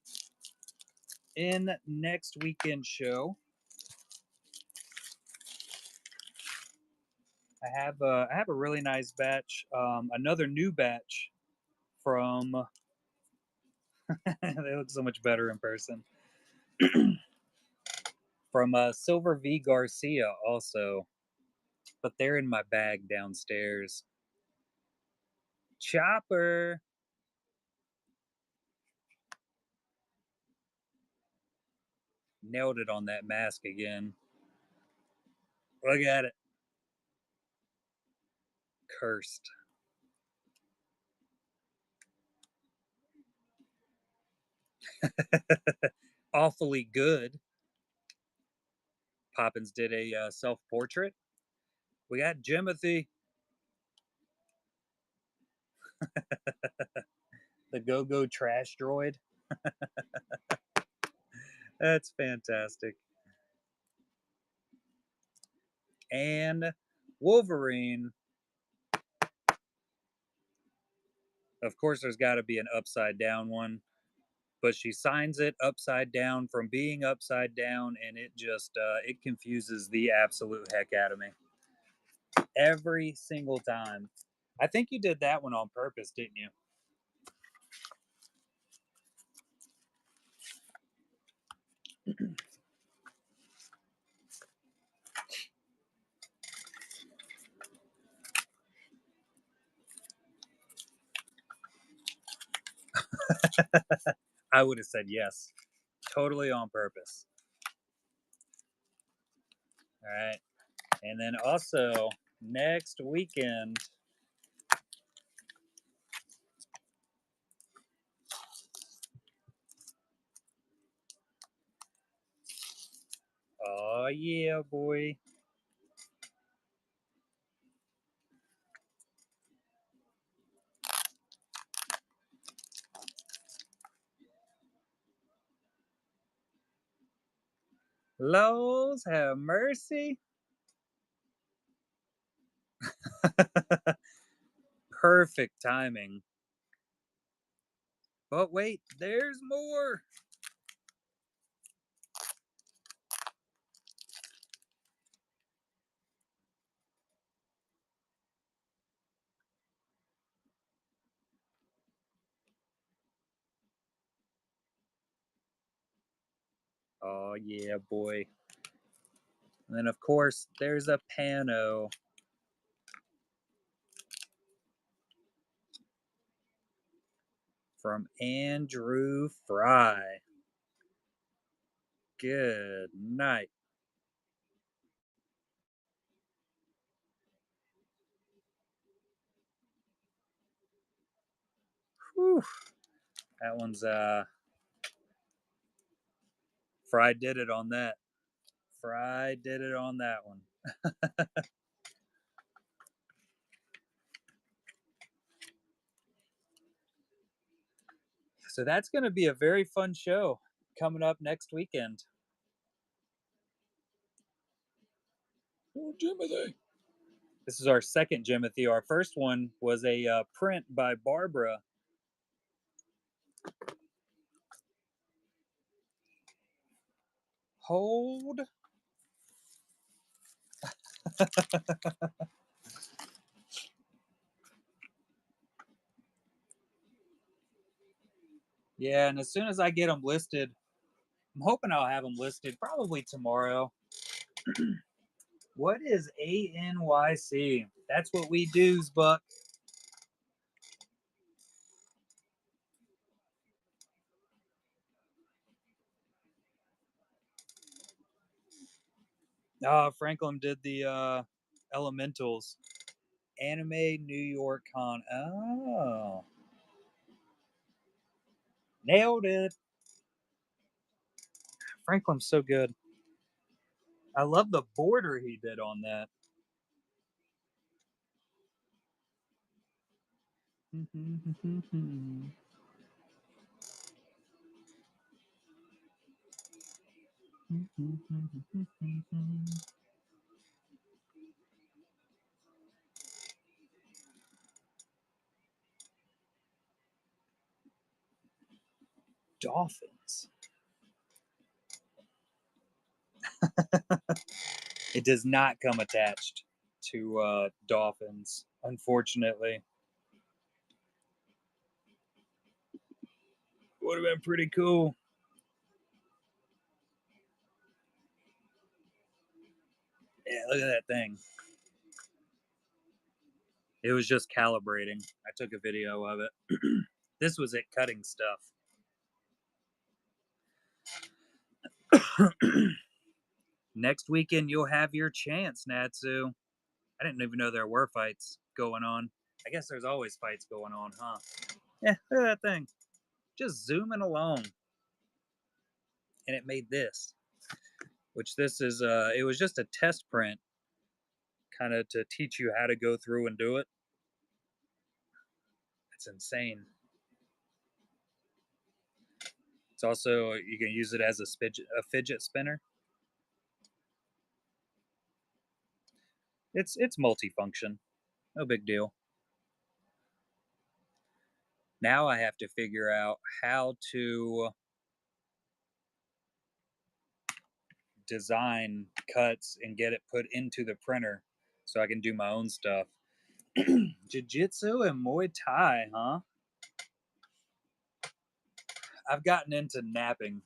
in next weekend show. I have a really nice batch, another new batch from. They look so much better in person. From Silver V Garcia also, but they're in my bag downstairs. Chopper. Nailed it on that mask again. Look at it. Cursed. Awfully good. Poppins did a self portrait. We got Jimothy. The go go trash droid. That's fantastic. And Wolverine. Of course, there's got to be an upside down one, but she signs it upside down from being upside down, and it just it confuses the absolute heck out of me every single time. I think you did that one on purpose, didn't you? I would have said yes, totally on purpose. All right, and then also next weekend. Oh yeah, boy. Laws have mercy. Perfect timing. But wait, there's more. Oh, yeah, boy. And then, of course, there's a pano from Andrew Fry. Good night. Whew. That one's Fry did it on that. Fry did it on that one. So that's going to be a very fun show coming up next weekend. Oh, Jimothy. This is our second Jimothy. Our first one was a print by Barbara. Hold. Yeah, and as soon as I get them listed, I'm hoping I'll have them listed probably tomorrow. What is ANYC? That's what we do's, Buck. Franklin did the Elementals. Anime New York Con. Oh, nailed it. Franklin's so good. I love the border he did on that. Dolphins. It does not come attached to dolphins, unfortunately. Would have been pretty cool. Yeah, look at that thing. It was just calibrating. I took a video of it. This was it cutting stuff. Next weekend, you'll have your chance, Natsu. I didn't even know there were fights going on. I guess there's always fights going on, huh? Yeah, look at that thing. Just zooming along. And it made this, which this is, it was just a test print, kind of to teach you how to go through and do it. It's insane. It's also, you can use it as a fidget spinner. It's multifunction. No big deal. Now I have to figure out how to design cuts and get it put into the printer so I can do my own stuff. Jiu-jitsu and Muay Thai, huh? I've gotten into napping.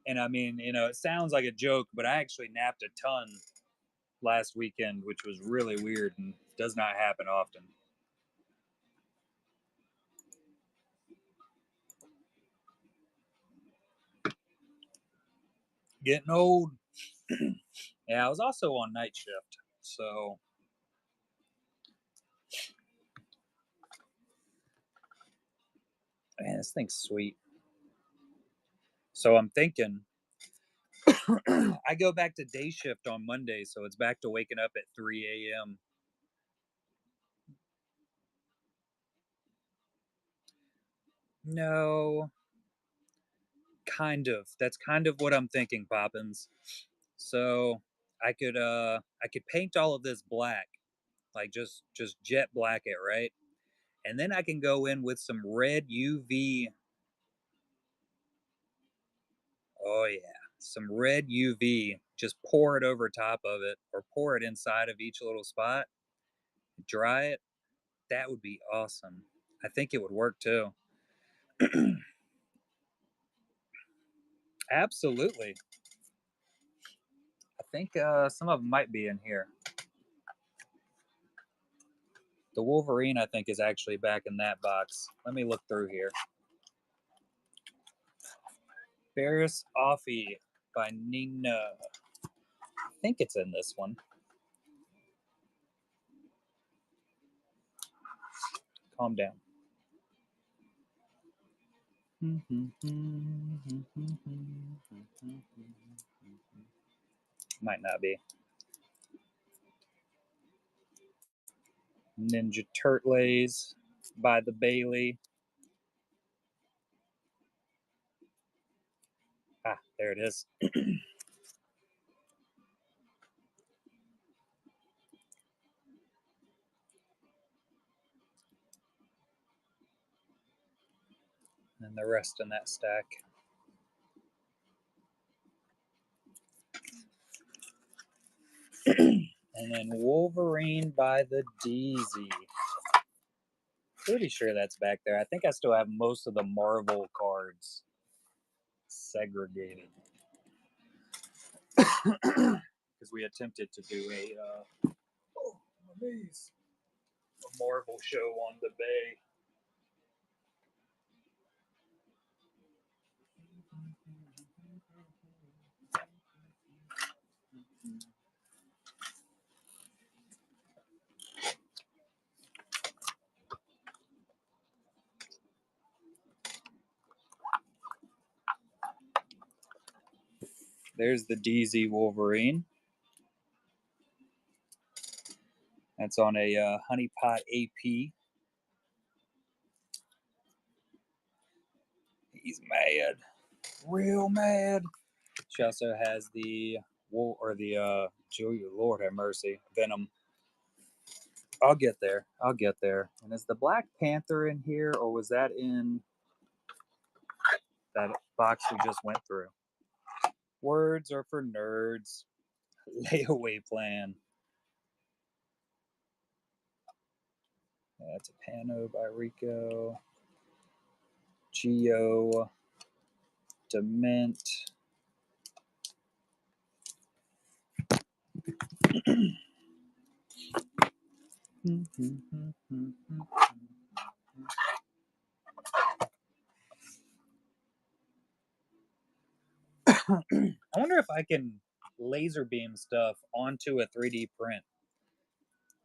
And I mean, it sounds like a joke, but I actually napped a ton last weekend, which was really weird and does not happen often. Getting old. Yeah, I was also on night shift. So, man, this thing's sweet. So I'm thinking I go back to day shift on Monday, so it's back to waking up at 3 a.m. No, That's kind of what I'm thinking, Poppins. So I could paint all of this black, like just jet black it, right? And then I can go in with some red UV. Oh yeah, some red UV. Just pour it over top of it, or pour it inside of each little spot. Dry it. That would be awesome. I think it would work too. Absolutely. I think some of them might be in here. The Wolverine, I think, is actually back in that box. Let me look through here. Ferris Offie by Nina. I think it's in this one. Calm down. Might not be. Ninja Turtles by the Bailey. Ah, there it is. And the rest in that stack. And then Wolverine by the DZ. Pretty sure that's back there. I think I still have most of the Marvel cards segregated. Because we attempted to do oh, a Marvel show on the Bay. There's the DZ Wolverine. That's on a Honey Pot AP. He's mad, real mad. She also has the Julia, Lord have mercy, Venom. I'll get there. I'll get there. And is the Black Panther in here, or was that in that box we just went through? Words are for nerds. Layaway plan. That's a Pano by Rico. Geo. Dement. I wonder if I can laser beam stuff onto a 3D print.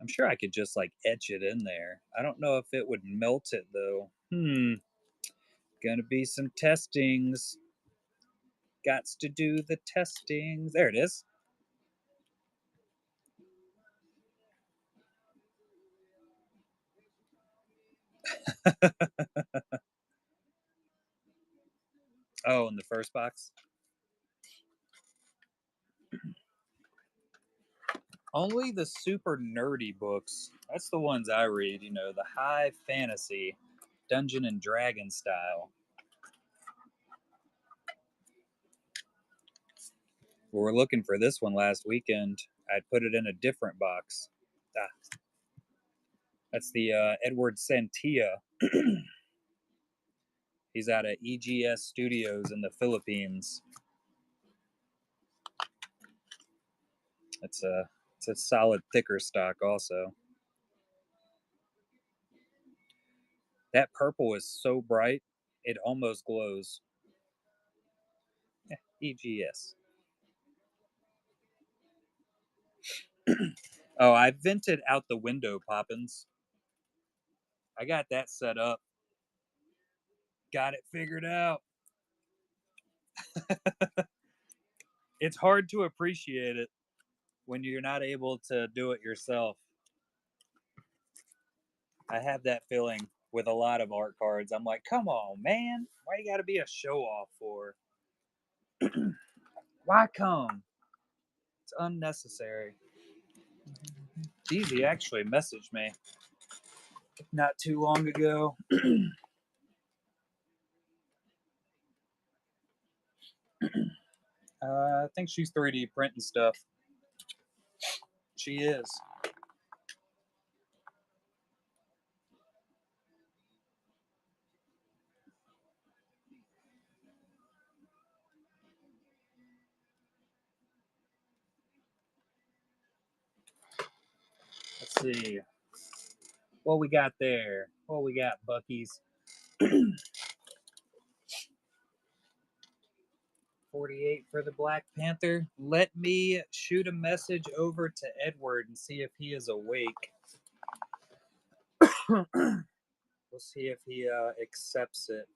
I'm sure I could just like etch it in there. I don't know if it would melt it though. Gonna be some testings. Gots to do the testings. There it is. Oh, in the first box. Only the super nerdy books. That's the ones I read, you know, the high fantasy, Dungeon and Dragon style. We were looking for this one last weekend. I'd put it in a different box. Ah, that's the Edward Santia. He's out of EGS Studios in the Philippines. It's a solid thicker stock also. That purple is so bright, it almost glows. EGS. Oh, I vented out the window, Poppins. I got that set up. Got it figured out. It's hard to appreciate it when you're not able to do it yourself. I have that feeling with a lot of art cards. I'm like, come on, man. Why you got to be a show off for? Why come? It's unnecessary. Deezy actually messaged me not too long ago. I think she's 3D printing stuff. She is. Let's see what we got there. What we got, Bucky's. 48 for the Black Panther. Let me shoot a message over to Edward and see if he is awake. We'll see if he accepts it.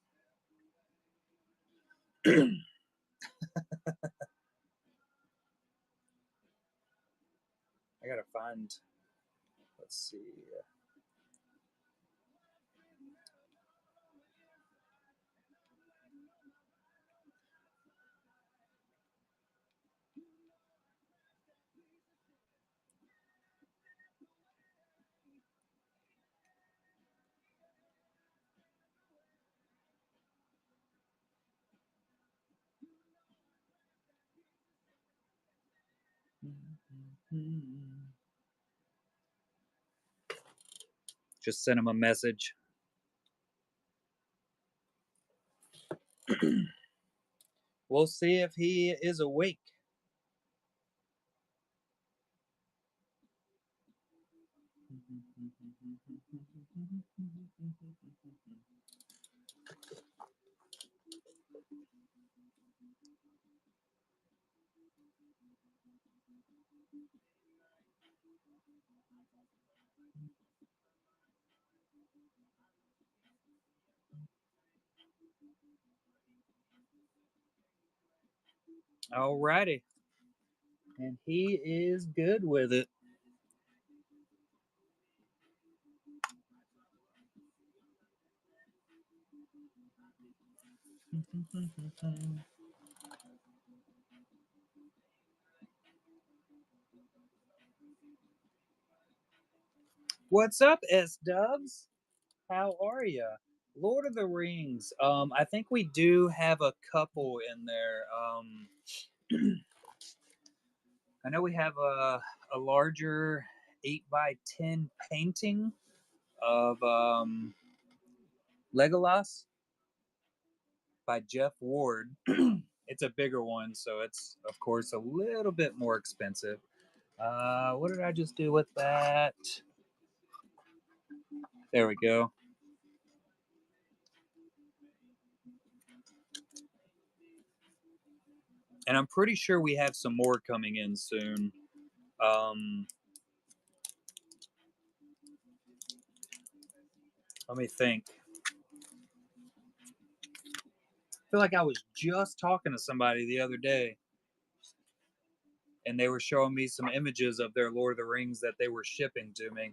I gotta find. Let's see. Just send him a message. We'll see if he is awake. Alrighty. And he is good with it. What's up, S Dubs? How are you? Lord of the Rings. I think we do have a couple in there. I know we have a larger 8x10 painting of Legolas by Jeff Ward. It's a bigger one, so it's of course a little bit more expensive. What did I just do with that? There we go. And I'm pretty sure we have some more coming in soon. Let me think. I feel like I was just talking to somebody the other day, and they were showing me some images of their Lord of the Rings that they were shipping to me.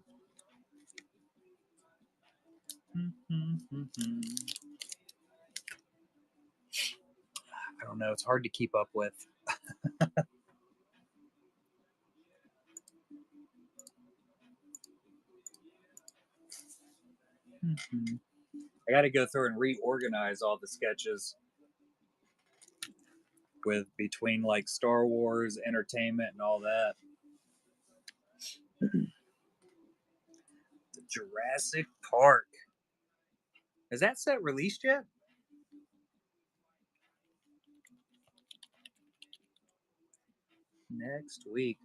I don't know. It's hard to keep up with. I got to go through and reorganize all the sketches with between like Star Wars, entertainment, and all that. Jurassic Park. Is that set released yet? Next week.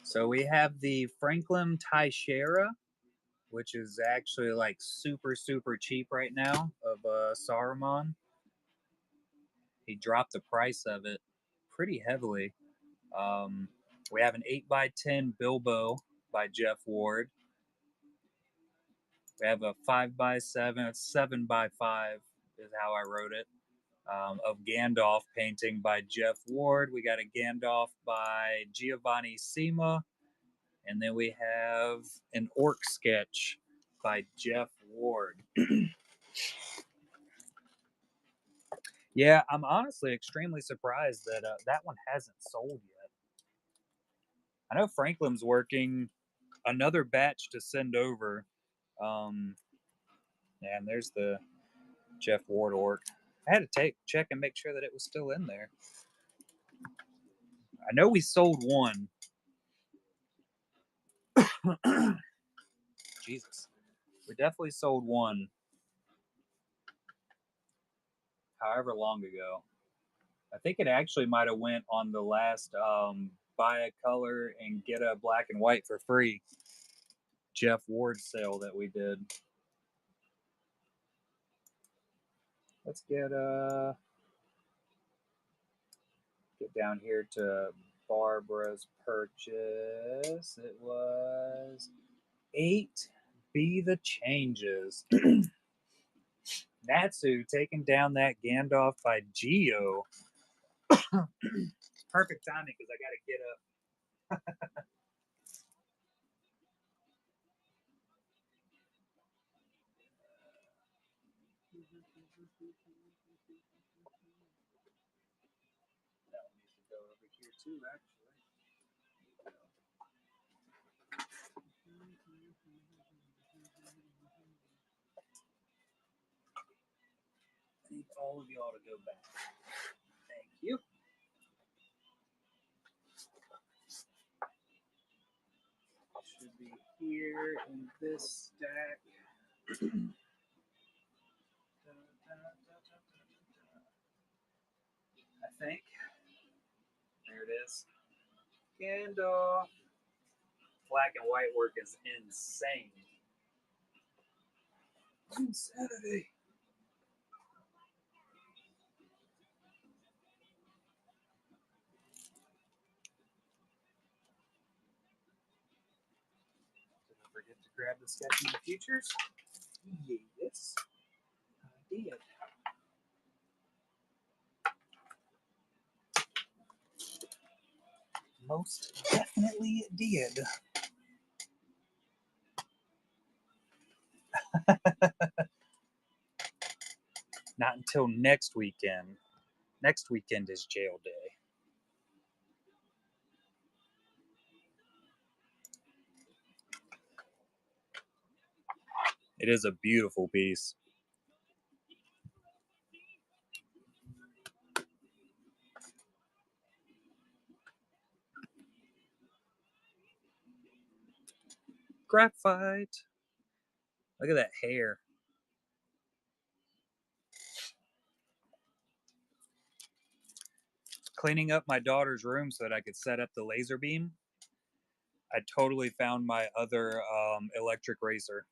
So we have the Franklin Teixeira, which is actually like super, super cheap right now of Saruman. He dropped the price of it pretty heavily. Um, we have an 8x10 Bilbo by Jeff Ward. We have a 5x7, a 7x5 is how I wrote it, of Gandalf painting by Jeff Ward. We got a Gandalf by Giovanni Sima. And then we have an orc sketch by Jeff Ward. Yeah, I'm honestly extremely surprised that that one hasn't sold yet. I know Franklin's working another batch to send over. Um, and there's the Jeff Ward orc. I had to check and make sure that it was still in there. I know we sold one. Jesus, we definitely sold one. However long ago, I think it actually might have went on the last buy a color and get a black and white for free Jeff Ward sale that we did. Let's get down here to Barbara's purchase. It was 8 be the changes. Natsu taking down that Gandalf by Geo. Perfect timing because I got to get up. That one needs to go over here too, actually. I need all of y'all to go back. Thank you. Should be here in this stack. I think. There it is. Gandalf. Black and white work is insane. Insanity. Did I forget to grab the sketch in the futures? Yes, I did. Most definitely did. Not until next weekend. Next weekend is jail day. It is a beautiful piece. Graphite. Look at that hair. Cleaning up my daughter's room so that I could set up the laser beam. I totally found my other electric razor.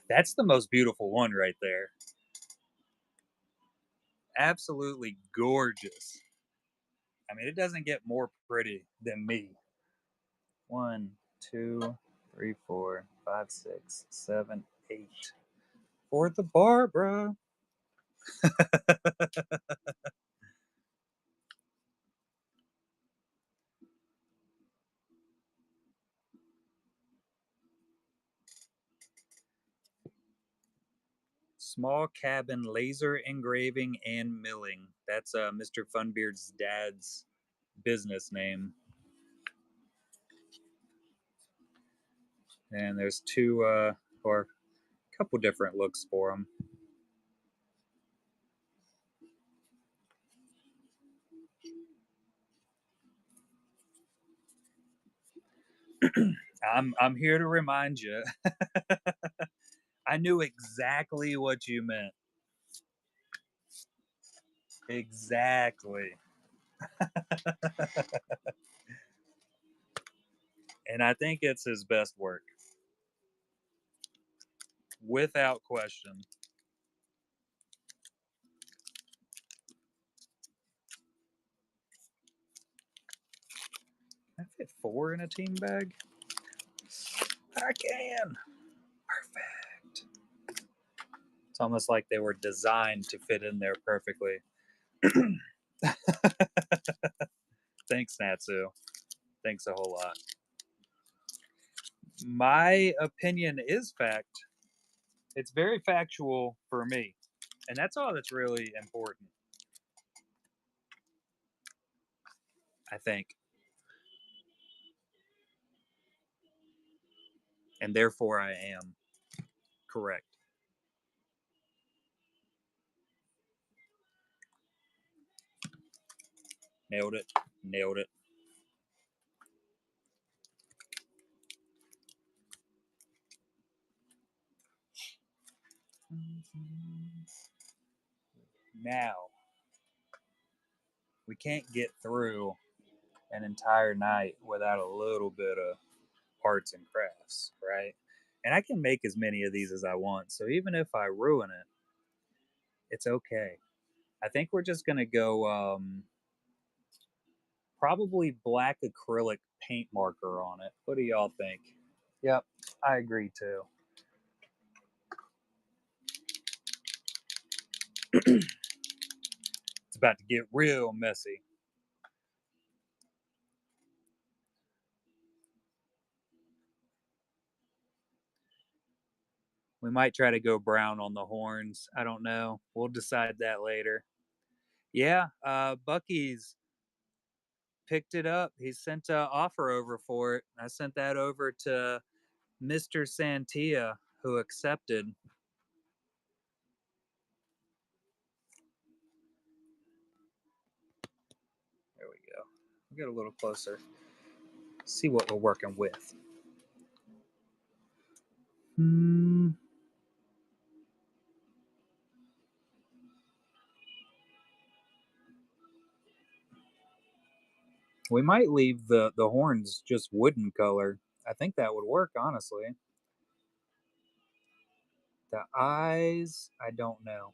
That's the most beautiful one right there. Absolutely gorgeous. I mean, it doesn't get more pretty than me. 1, 2, 3, 4, 5, 6, 7, 8. For the Barbara. Small cabin laser engraving and milling. That's Mr. Funbeard's dad's business name. And there's two or a couple different looks for them. I'm here to remind you. I knew exactly what you meant. Exactly. And I think it's his best work. Without question. Can I fit 4 in a team bag? I can. Perfect. It's almost like they were designed to fit in there perfectly. Thanks, Natsu. Thanks a whole lot. My opinion is fact. It's very factual for me. And that's all that's really important, I think. And therefore I am correct. Nailed it. Nailed it. Now, we can't get through an entire night without a little bit of arts and crafts, right? And I can make as many of these as I want. So even if I ruin it, it's okay. I think we're just going to go probably black acrylic paint marker on it. What do y'all think? Yep, I agree too. It's about to get real messy. We might try to go brown on the horns. I don't know. We'll decide that later. Yeah, Bucky's picked it up. He sent an offer over for it. I sent that over to Mr. Santia, who accepted. There we go. We'll get a little closer. See what we're working with. Hmm. We might leave the horns just wooden color. I think that would work, honestly. The eyes, I don't know.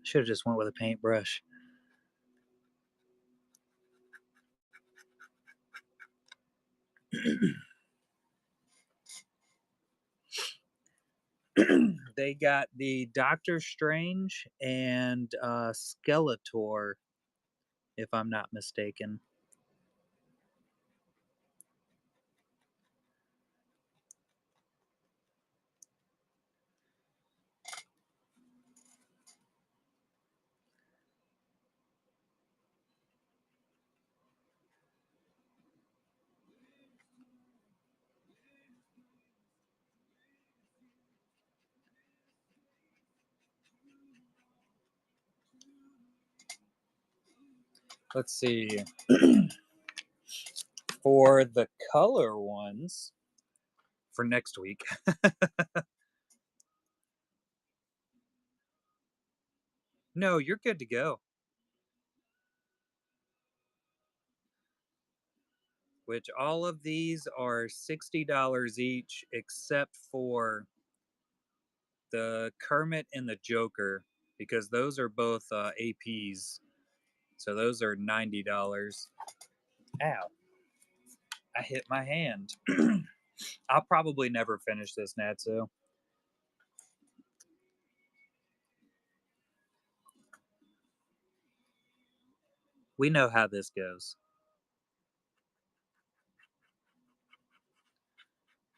Should have just went with a paintbrush. They got the Doctor Strange and Skeletor, if I'm not mistaken. Let's see. For the color ones for next week, no, you're good to go. Which all of these are $60 each, except for the Kermit and the Joker, because those are both APs. So those are $90. Ow. I hit my hand. I'll probably never finish this, Natsu. We know how this goes.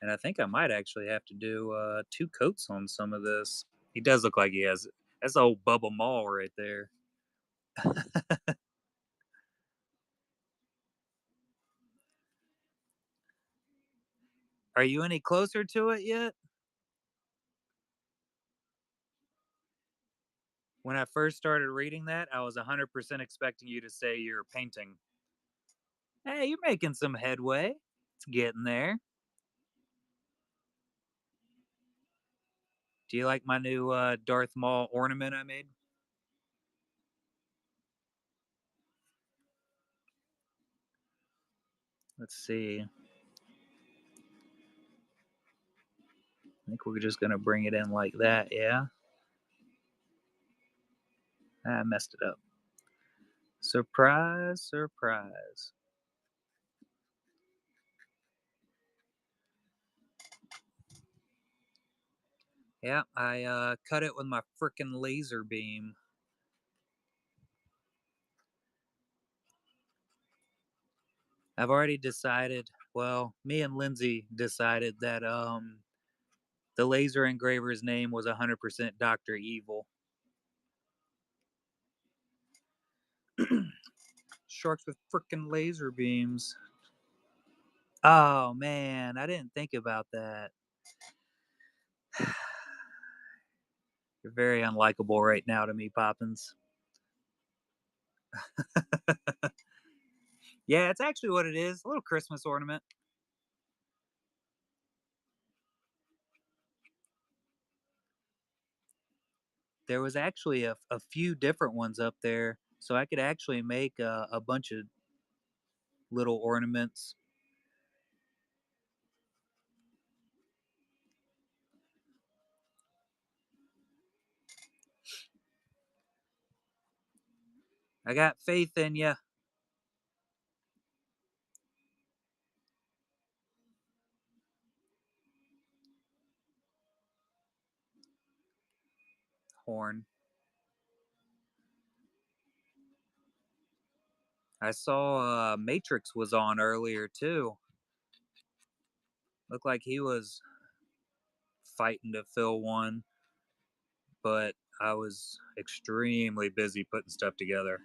And I think I might actually have to do 2 coats on some of this. He does look like he has. That's old Bubba Mall right there. Are you any closer to it yet? When I first started reading that, I was 100% expecting you to say you're painting. Hey, you're making some headway. It's getting there. Do you like my new Darth Maul ornament I made? Let's see. I think we're just gonna bring it in like that. Yeah. I messed it up. Surprise, surprise. Yeah, I cut it with my frickin' laser beam. I've already decided. Well, me and Lindsay decided that the laser engraver's name was 100% Doctor Evil. Sharks with frickin' laser beams. Oh man, I didn't think about that. You're very unlikable right now to me, Poppins. Yeah, it's actually what it is. A little Christmas ornament. There was actually a few different ones up there, so I could actually make a bunch of little ornaments. I got faith in you. Horn. I saw Matrix was on earlier too. Looked like he was fighting to fill one, but I was extremely busy putting stuff together.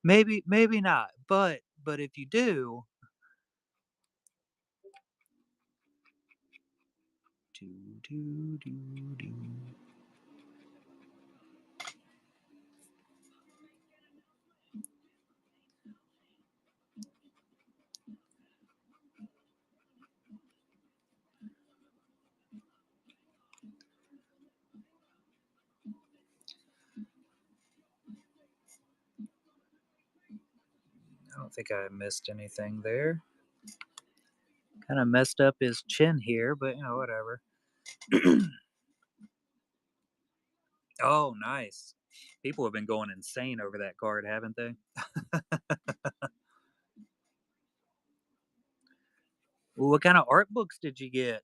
Maybe not, but if you do, do do do do. I don't think I missed anything there. Kind of messed up his chin here, but whatever. Oh, nice. People have been going insane over that card, haven't they? Well, what kind of art books did you get?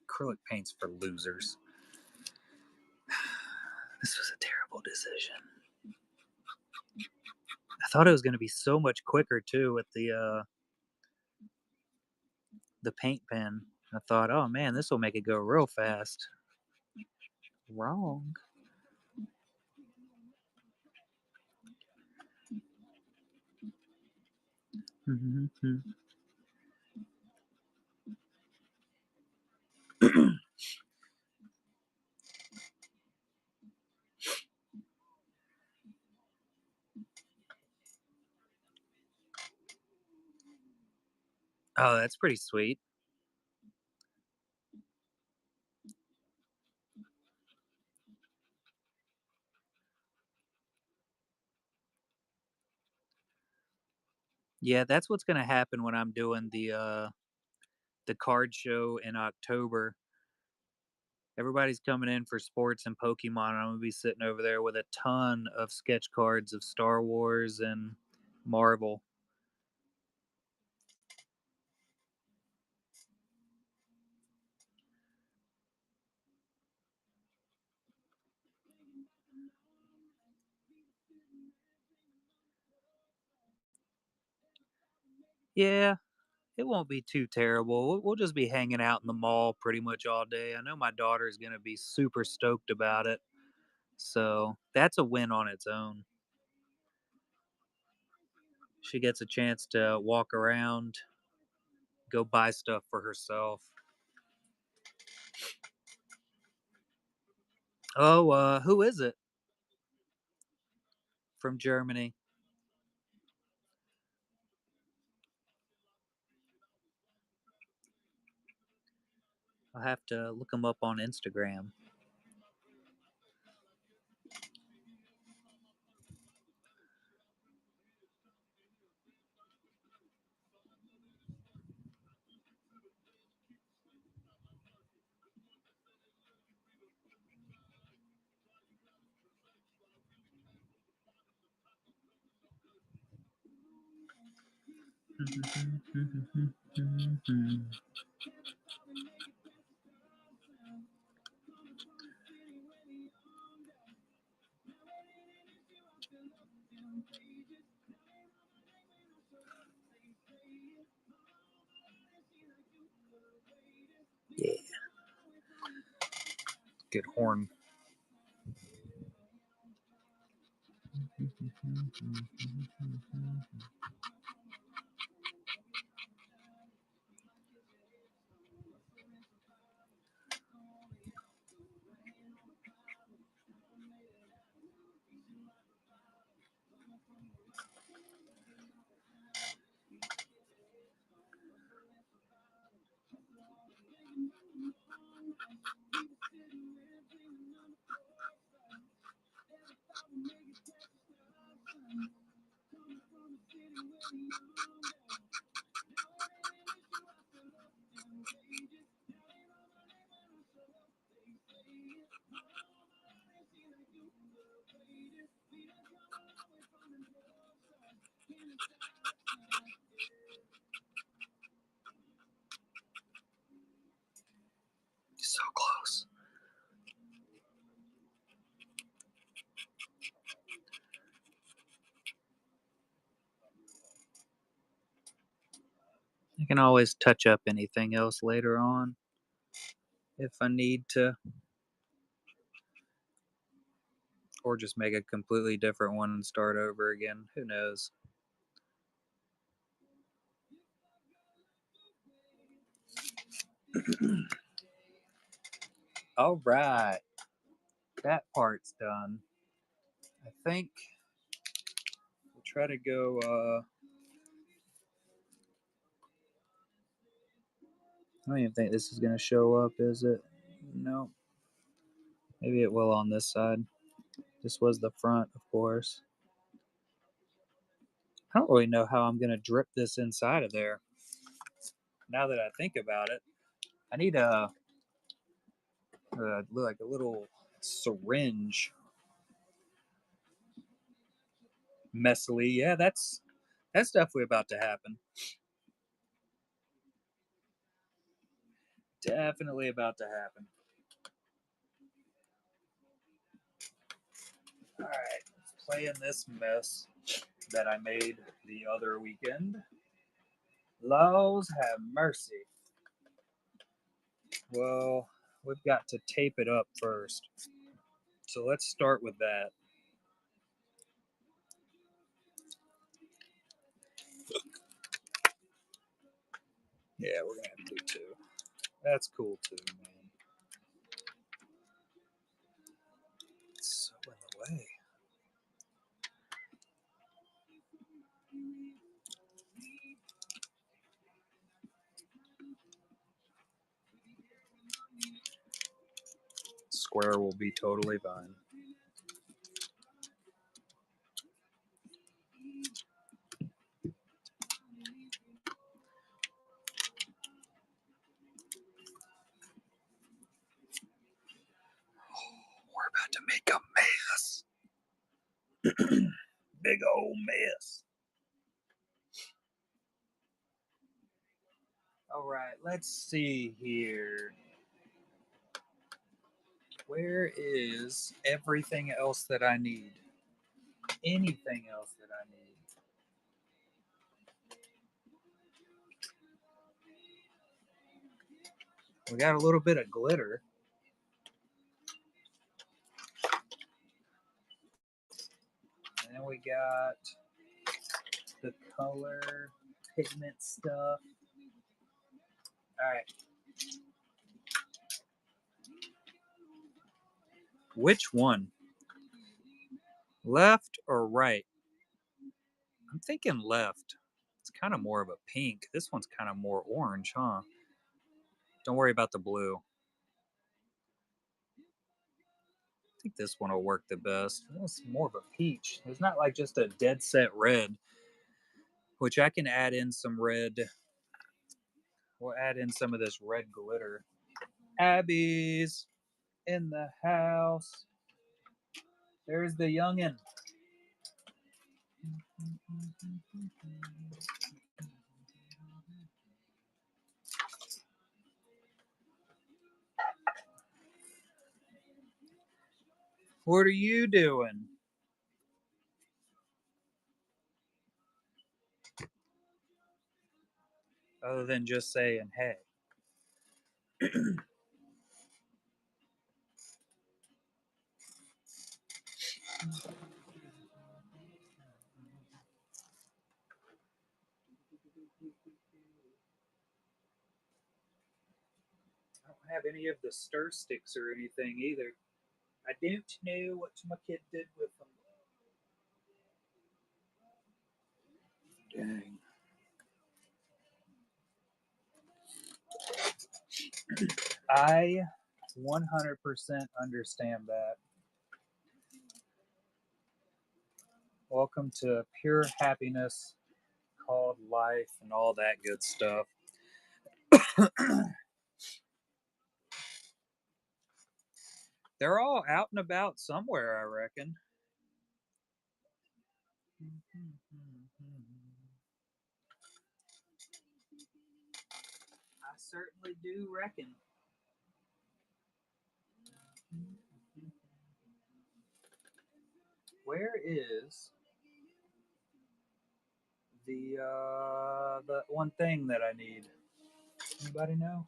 Acrylic paints for losers. This was a terrible decision. I thought it was going to be so much quicker too with the paint pen. I thought, oh man, this will make it go real fast. Wrong. Oh, that's pretty sweet. Yeah, that's what's going to happen when I'm doing the card show in October. Everybody's coming in for sports and Pokemon, and I'm gonna be sitting over there with a ton of sketch cards of Star Wars and Marvel. Yeah, it won't be too terrible. We'll just be hanging out in the mall pretty much all day. I know my daughter's gonna be super stoked about it, so that's a win on its own. She gets a chance to walk around, go buy stuff for herself. Oh, who is it from Germany? I'll have to look them up on Instagram. Yeah, good horn. So close. I can always touch up anything else later on if I need to, or just make a completely different one and start over again. Who knows? All right, that part's done. I think we'll try to go. I don't even think this is going to show up, is it? No. Maybe it will on this side. This was the front, of course. I don't really know how I'm going to drip this inside of there. Now that I think about it, I need like a little syringe. Messily, yeah, that's definitely about to happen. Definitely about to happen. All right, playing this mess that I made the other weekend. Laws have mercy. Well, we've got to tape it up first. So let's start with that. Yeah, we're gonna have to do two. That's cool too, man. It's so in the way. Square will be totally fine. We're about to make a mess. Big old mess. All right, let's see here. Where is everything else that I need? Anything else that I need? We got a little bit of glitter. And then we got the color pigment stuff. All right. Which one? Left or right? I'm thinking left. It's kind of more of a pink. This one's kind of more orange, huh? Don't worry about the blue. I think this one will work the best. It's more of a peach. It's not like just a dead set red, which I can add in some red. We'll add in some of this red glitter. Abby's in the house. There's the youngin'. What are you doing? Other than just saying, hey. I don't have any of the stir sticks or anything either. I don't know what my kid did with them. Dang. I 100% understand that. Welcome to pure happiness called life and all that good stuff. They're all out and about somewhere, I reckon. I certainly do reckon. Where is the one thing that I need? Anybody know?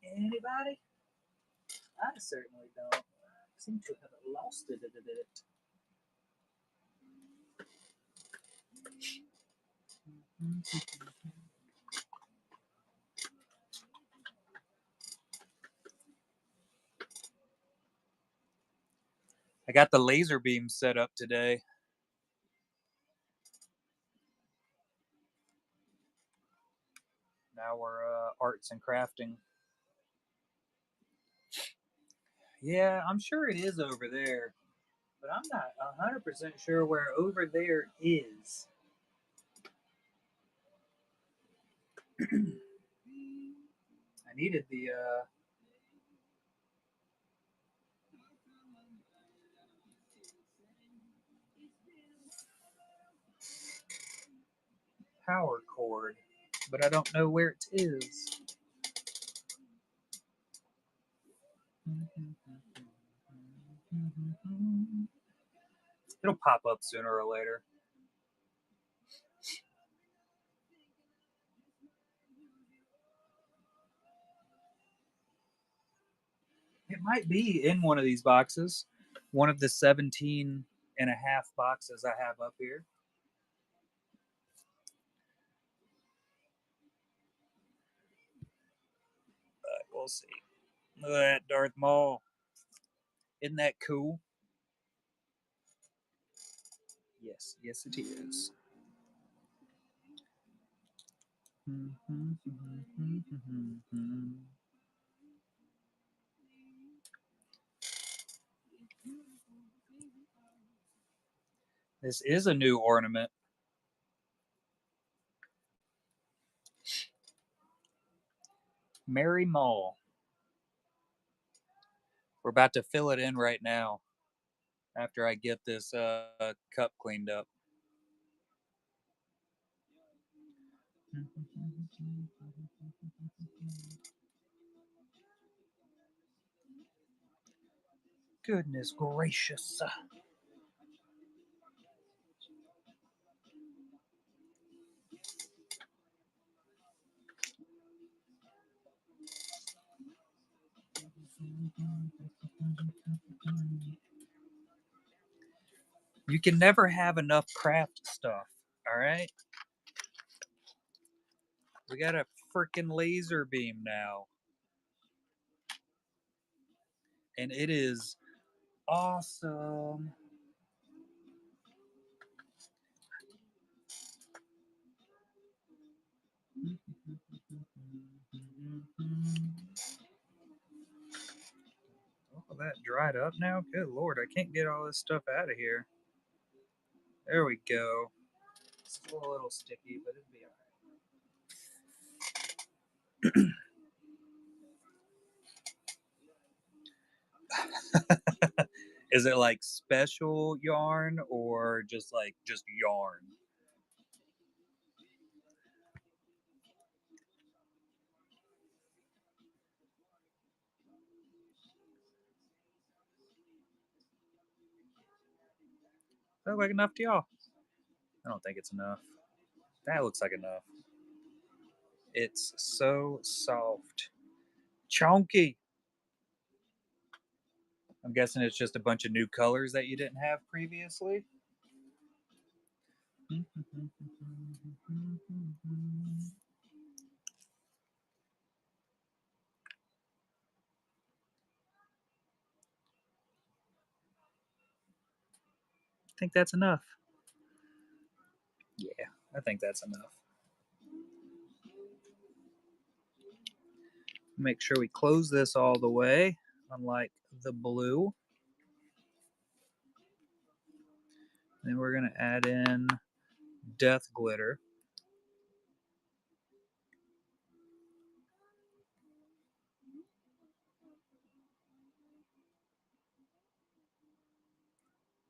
Anybody? I certainly don't. I seem to have lost it a bit. I got the laser beam set up today. Now we're arts and crafting. Yeah, I'm sure it is over there, but I'm not 100% sure where over there is. I needed the power cord, but I don't know where it is. It'll pop up sooner or later. It might be in one of these boxes, one of the 17 and a half boxes I have up here. But we'll see. Look at that Darth Maul. Isn't that cool? Yes, yes, it is. This is a new ornament. Mary Maul. We're about to fill it in right now after I get this cup cleaned up. Goodness gracious. You can never have enough craft stuff. All right. We got a freaking laser beam now, and it is awesome. Oh, that dried up now? Good lord, I can't get all this stuff out of here. There we go. Still a little sticky, but it'll be alright. Is it like special yarn or just like just yarn? Does that look like enough to y'all? I don't think it's enough. That looks like enough. It's so soft. Chunky. I'm guessing it's just a bunch of new colors that you didn't have previously. I think that's enough. Yeah, I think that's enough. Make sure we close this all the way, unlike the blue. Then we're going to add in death glitter.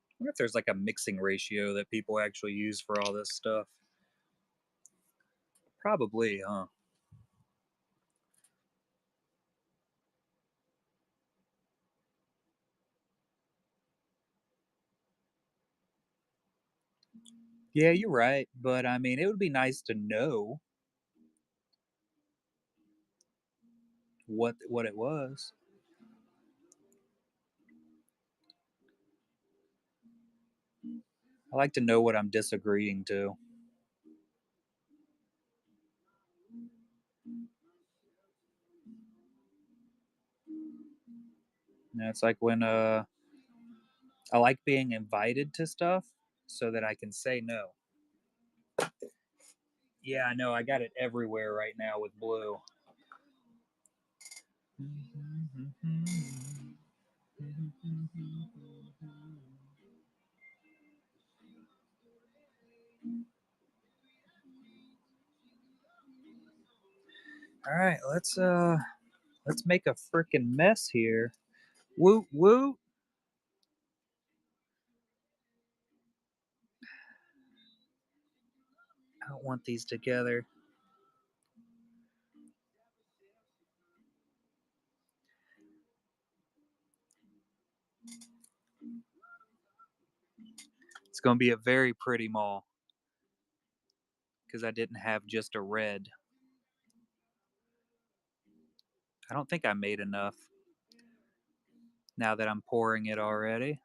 I wonder if there's like a mixing ratio that people actually use for all this stuff. Probably, huh? Yeah, you're right. But I mean, it would be nice to know what it was. I like to know what I'm disagreeing to. You know, it's like when I like being invited to stuff so that I can say no. Yeah, I know. I got it everywhere right now with blue. All right, let's make a freaking mess here. Woot woot. I don't want these together. It's going to be a very pretty mall because I didn't have just a red. I don't think I made enough now that I'm pouring it already.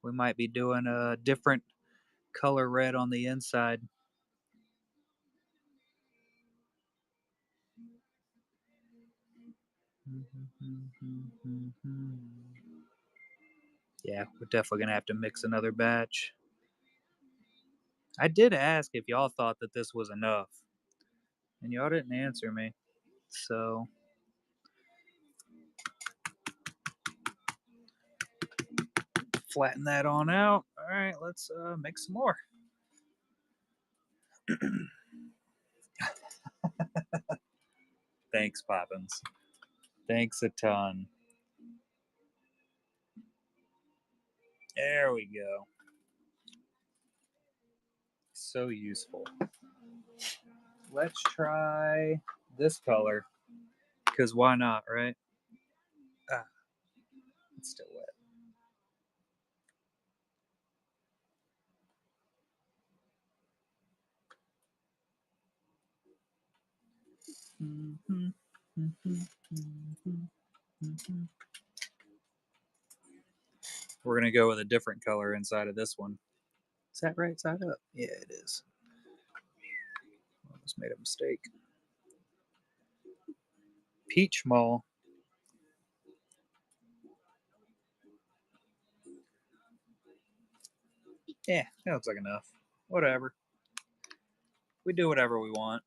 We might be doing a different color red on the inside. Yeah, we're definitely going to have to mix another batch. I did ask if y'all thought that this was enough, and y'all didn't answer me. So, flatten that on out. All right, let's make some more. Thanks, Poppins. Thanks a ton. There we go. So useful. Let's try this color, because why not, right? Ah, it's still wet. Mm-hmm. We're gonna go with a different color inside of this one. Is that right side up? Yeah, it is. Almost made a mistake. Peach Mall. Yeah, that looks like enough. Whatever. We do whatever we want.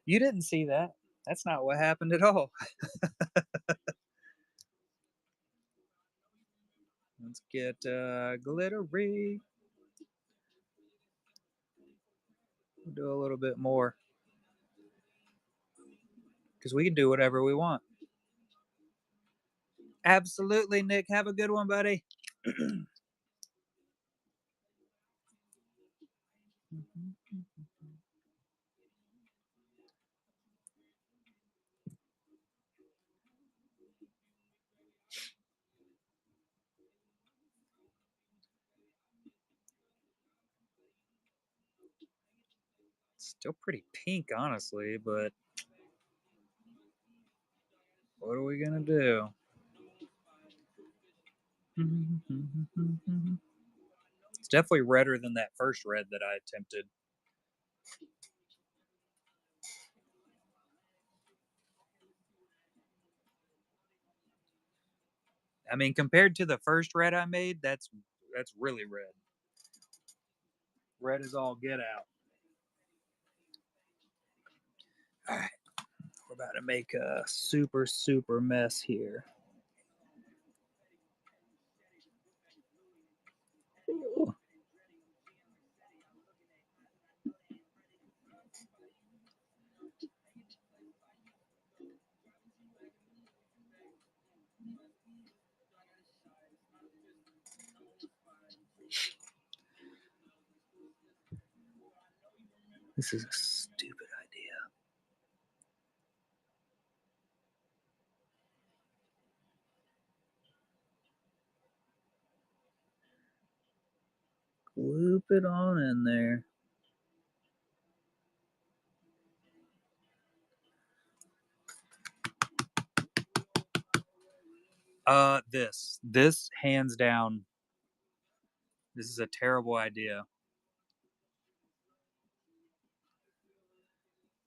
You didn't see that. That's not what happened at all. Let's get glittery. We'll do a little bit more because we can do whatever we want. Absolutely, Nick. Have a good one, buddy. Still pretty pink, honestly, but what are we gonna do? It's definitely redder than that first red that I attempted. I mean, compared to the first red I made, that's really red. Red is all get out. All right, we're about to make a super mess here. Ooh. This is a stupid idea. Loop it on in there. This hands down, this is a terrible idea.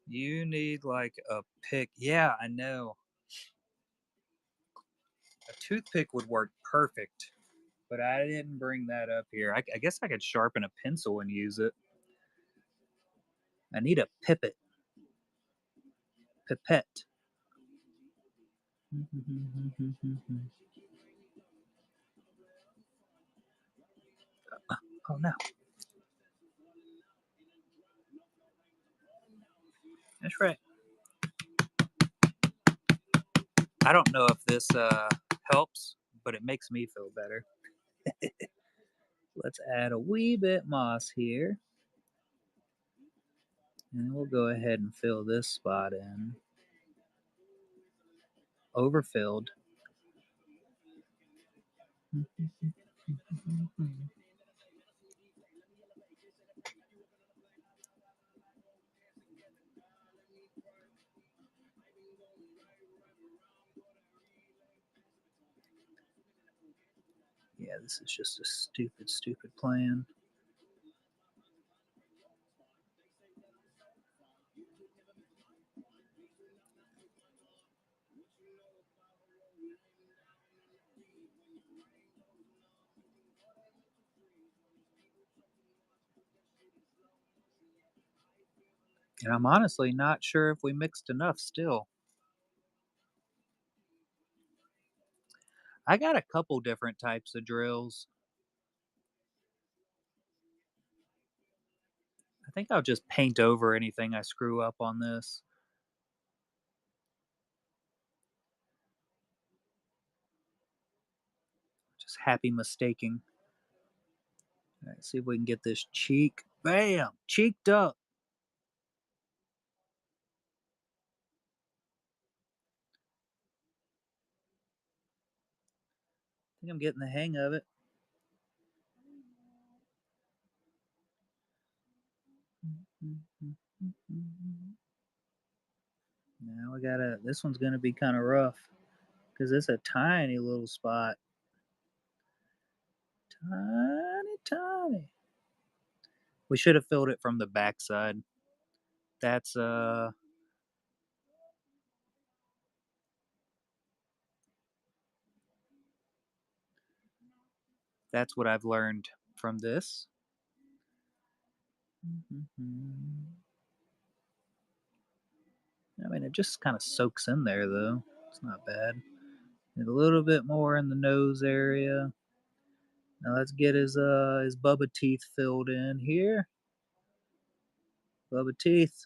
You need like a pick. Yeah, I know. A toothpick would work perfect, but I didn't bring that up here. I guess I could sharpen a pencil and use it. I need a pipette. Oh no, that's right. I don't know if this helps, but it makes me feel better. Let's add a wee bit moss here, and we'll go ahead and fill this spot in. Overfilled. Yeah, this is just a stupid plan. And I'm honestly not sure if we mixed enough still. I got a couple different types of drills. I think I'll just paint over anything I screw up on this. Just happy mistaking. All right, see if we can get this cheek. Bam! Cheeked up. I think I'm getting the hang of it. Now we gotta, this one's gonna be kind of rough because it's a tiny little spot. Tiny, tiny. We should have filled it from the backside. That's that's what I've learned from this. I mean, it just kind of soaks in there though. It's not bad. Need a little bit more in the nose area. Now let's get his Bubba teeth filled in here. Bubba teeth.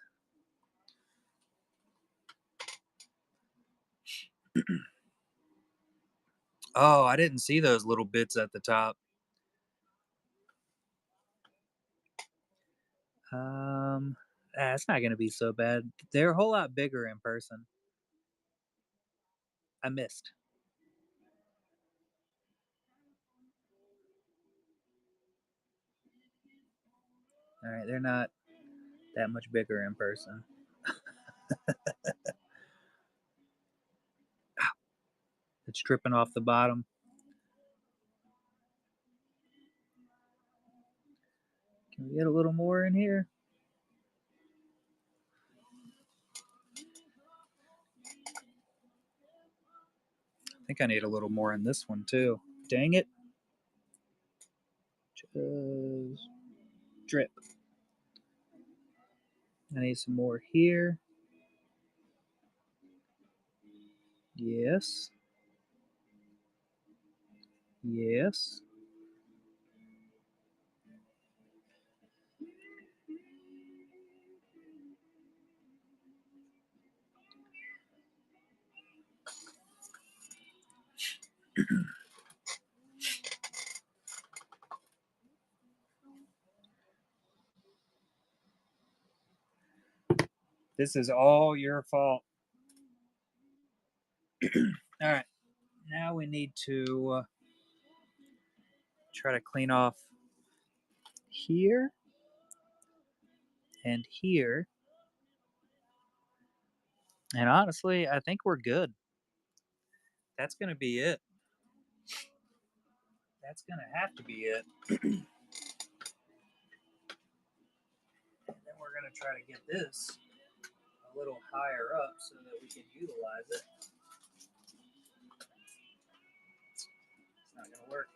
Oh, I didn't see those little bits at the top. It's not gonna be so bad. They're a whole lot bigger in person. I missed. All right, they're not that much bigger in person. It's dripping off the bottom. Can we get a little more in here? I think I need a little more in this one too. Dang it. Just drip. I need some more here. Yes. Yes. This is all your fault. All right. Now we need to try to clean off here and here. And honestly, I think we're good. That's going to be it. That's going to have to be it. And then we're going to try to get this a little higher up so that we can utilize it. It's not going to work.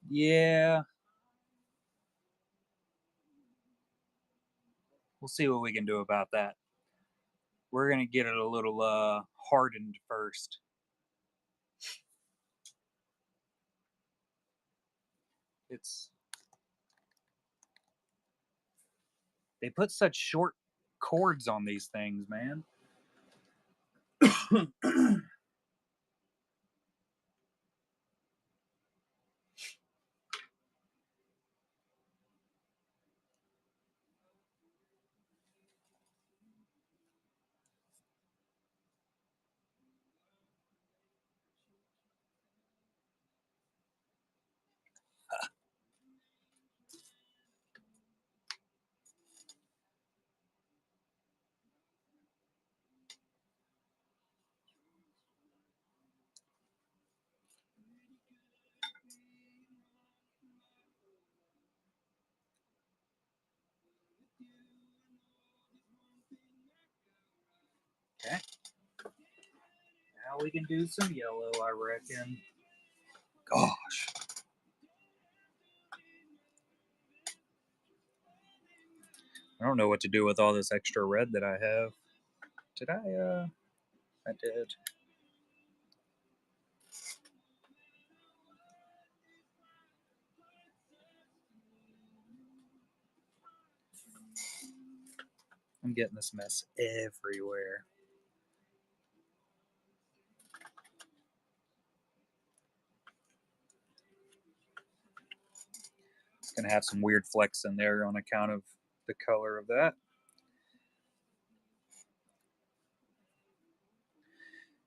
Yeah. We'll see what we can do about that. We're going to get it a little hardened first. They put such short cords on these things, man. Okay. Now we can do some yellow, I reckon. Gosh. I don't know what to do with all this extra red that I have. Did I? I did. I'm getting this mess everywhere. It's going to have some weird flecks in there on account of the color of that.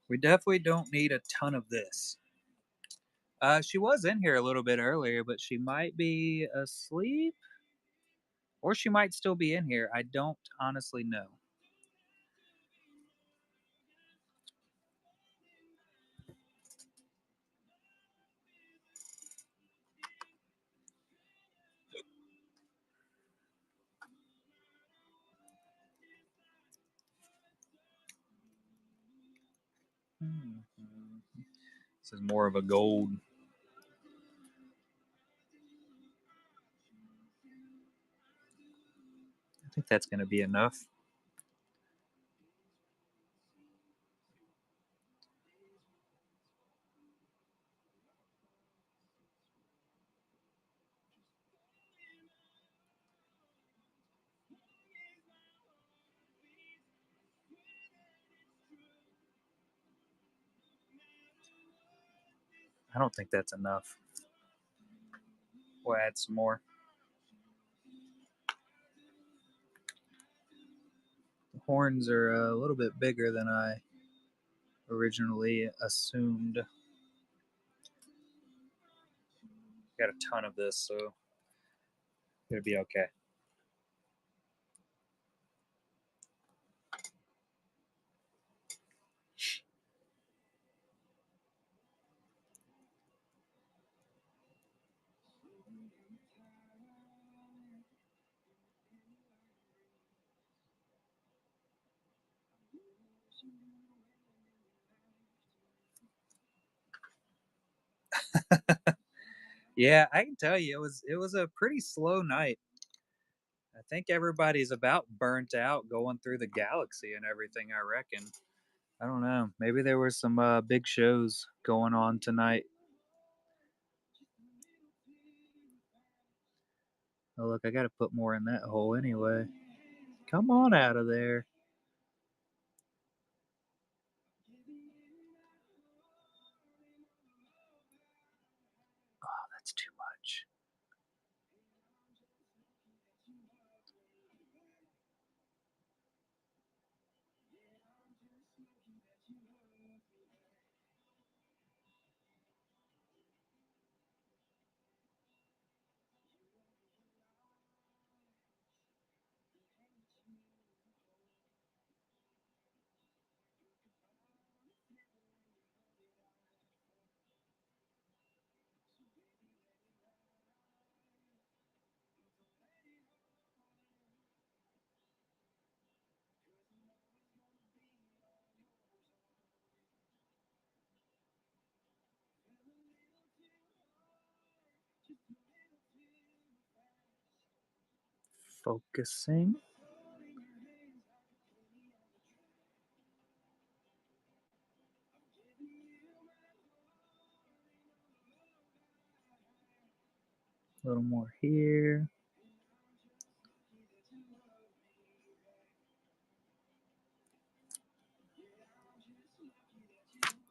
We definitely don't need a ton of this. She was in here a little bit earlier, but she might be asleep or she might still be in here. I don't honestly know. Hmm. This is more of a gold. I think that's going to be enough. I don't think that's enough. We'll add some more. The horns are a little bit bigger than I originally assumed. Got a ton of this, so it'll be okay. Yeah, I can tell you it was a pretty slow night. I think everybody's about burnt out going through the galaxy and everything, I reckon. I don't know. Maybe there were some big shows going on tonight. Oh, look, I got to put more in that hole anyway. Come on out of there. Oh, that's too much. Focusing. A little more here.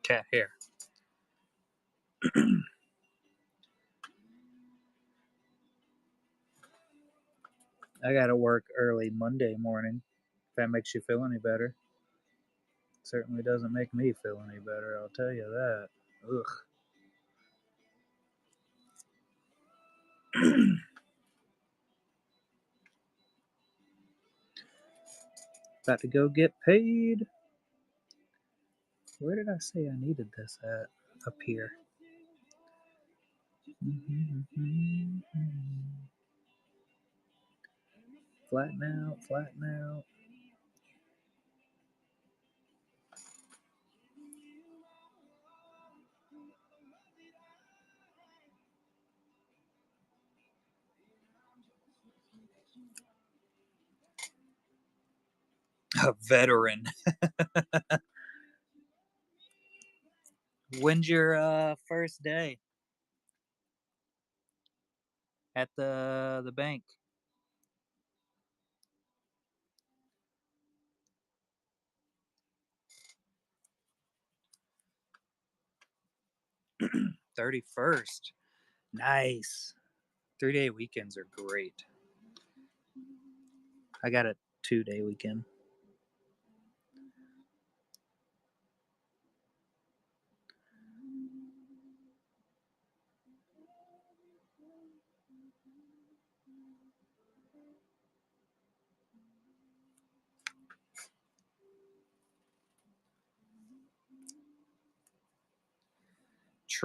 Okay, here. I got to work early Monday morning. If that makes you feel any better. Certainly doesn't make me feel any better, I'll tell you that. Ugh. About to go get paid. Where did I say I needed this at? Up here. Flatten out, flatten out. A veteran. When's your first day at the bank? 31st. Nice. 3-day weekends are great. I got a 2-day weekend.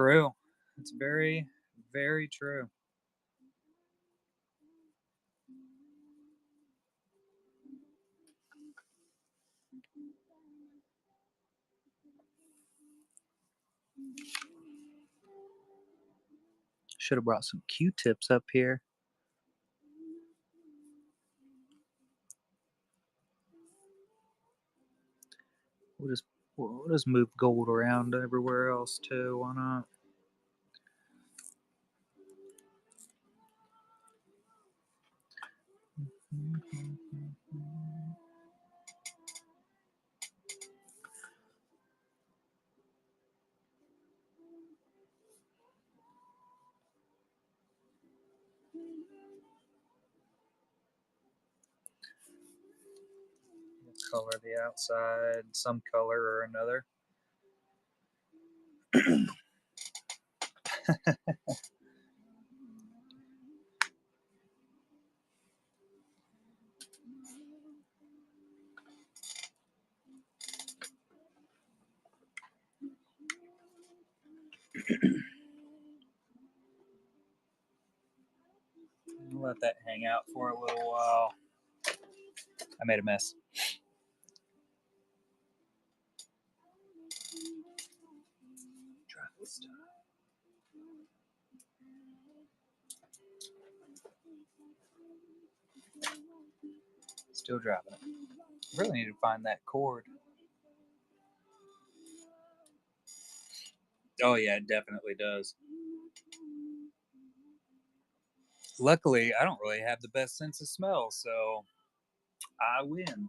True. It's very, very true. Should have brought some Q-tips up here. We'll just we'll just move gold around everywhere else too. Why not? Color the outside some color or another. Let that hang out for a little while. I made a mess. Drop this stuff. Still dropping it. Really need to find that cord. Oh yeah, it definitely does. Luckily, I don't really have the best sense of smell, so I win.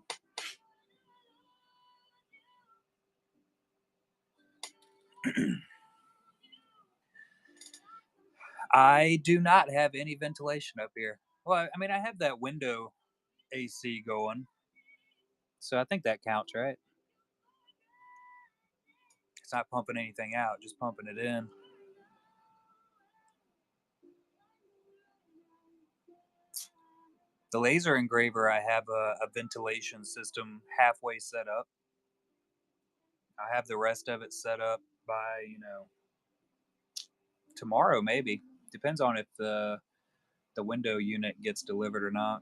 I do not have any ventilation up here. Well, I mean, I have that window AC going, so I think that counts, right? It's not pumping anything out, just pumping it in. The laser engraver, I have a ventilation system halfway set up. I have the rest of it set up by, tomorrow maybe. Depends on if the window unit gets delivered or not.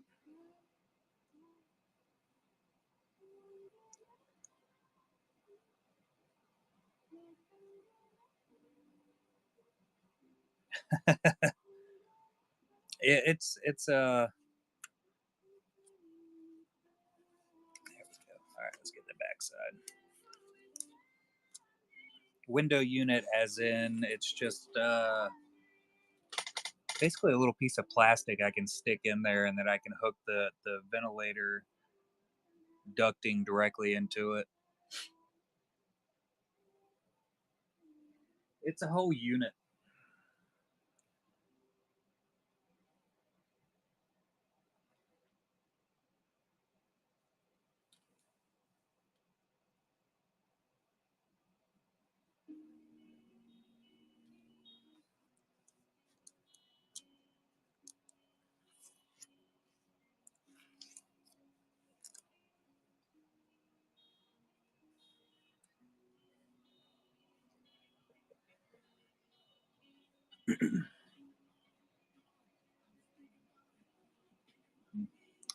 It's there we go. All right, let's get the backside. Window unit, as in it's just basically a little piece of plastic I can stick in there, and then I can hook the ventilator ducting directly into it. It's a whole unit.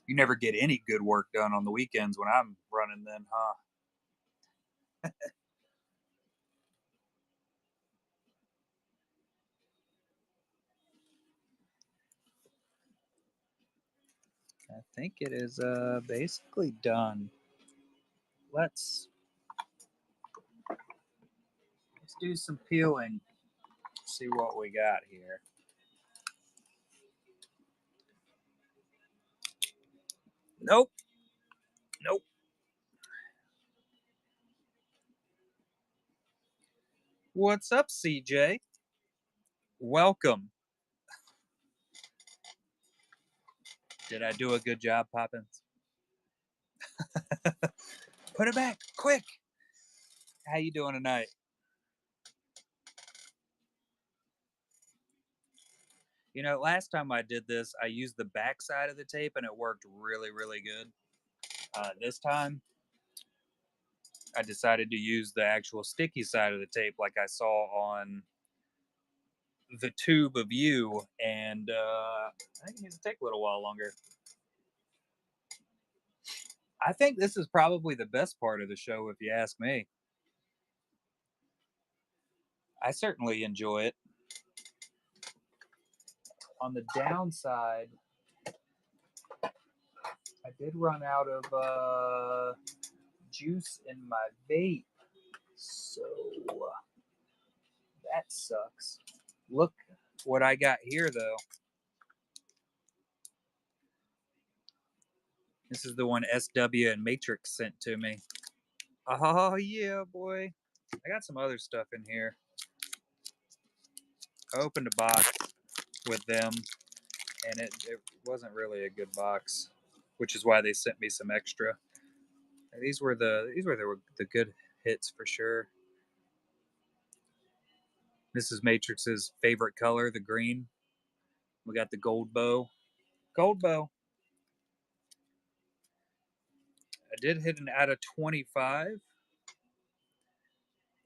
You never get any good work done on the weekends when I'm running, then, huh? I think it is basically done. Let's let's do some peeling. See what we got here. Nope, nope. What's up, CJ? Welcome. Did I do a good job, Poppins? Put it back, quick. How you doing tonight? Last time I did this, I used the back side of the tape and it worked really, really good. This time, I decided to use the actual sticky side of the tape, like I saw on the tube of you, and I think it needs to take a little while longer. I think this is probably the best part of the show, if you ask me. I certainly enjoy it. On the downside, I did run out of juice in my vape, so that sucks. Look what I got here, though. This is the one SW and Matrix sent to me. Oh, yeah, boy. I got some other stuff in here. I opened a box with them, and it wasn't really a good box, which is why they sent me some extra. These were the good hits for sure. This is Matrix's favorite color, the green. We got the gold bow. Gold bow. I did hit an out of 25.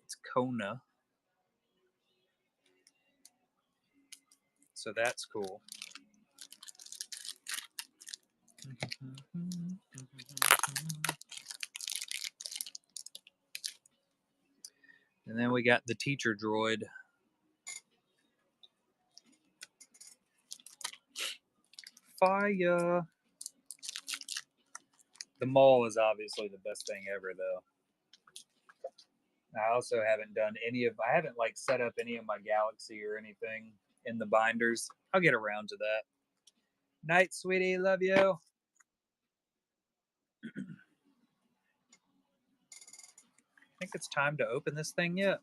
It's Kona. So that's cool. And then we got the teacher droid. Fire. The mall is obviously the best thing ever, though. I also haven't done I haven't like set up any of my Galaxy or anything in the binders. I'll get around to that. Night, sweetie. Love you. I think it's time to open this thing yet.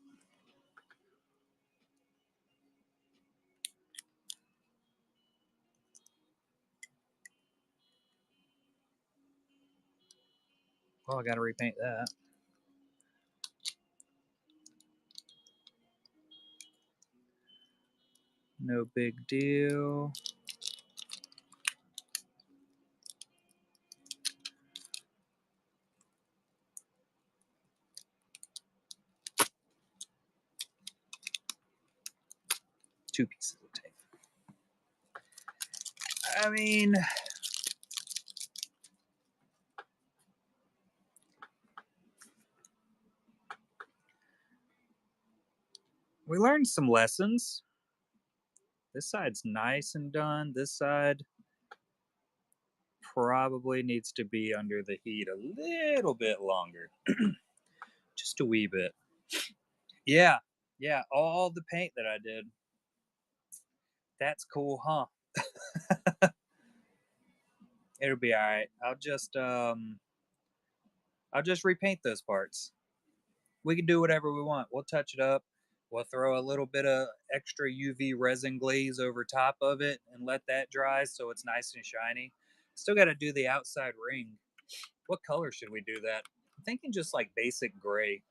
Well, I got to repaint that. No big deal. Two pieces of tape. I mean, we learned some lessons. This side's nice and done. This side probably needs to be under the heat a little bit longer. Just a wee bit. Yeah, yeah, all the paint that I did. That's cool, huh? It'll be all right. I'll just repaint those parts. We can do whatever we want. We'll touch it up. We'll throw a little bit of extra UV resin glaze over top of it and let that dry so it's nice and shiny. Still got to do the outside ring. What color should we do that? I'm thinking just like basic gray.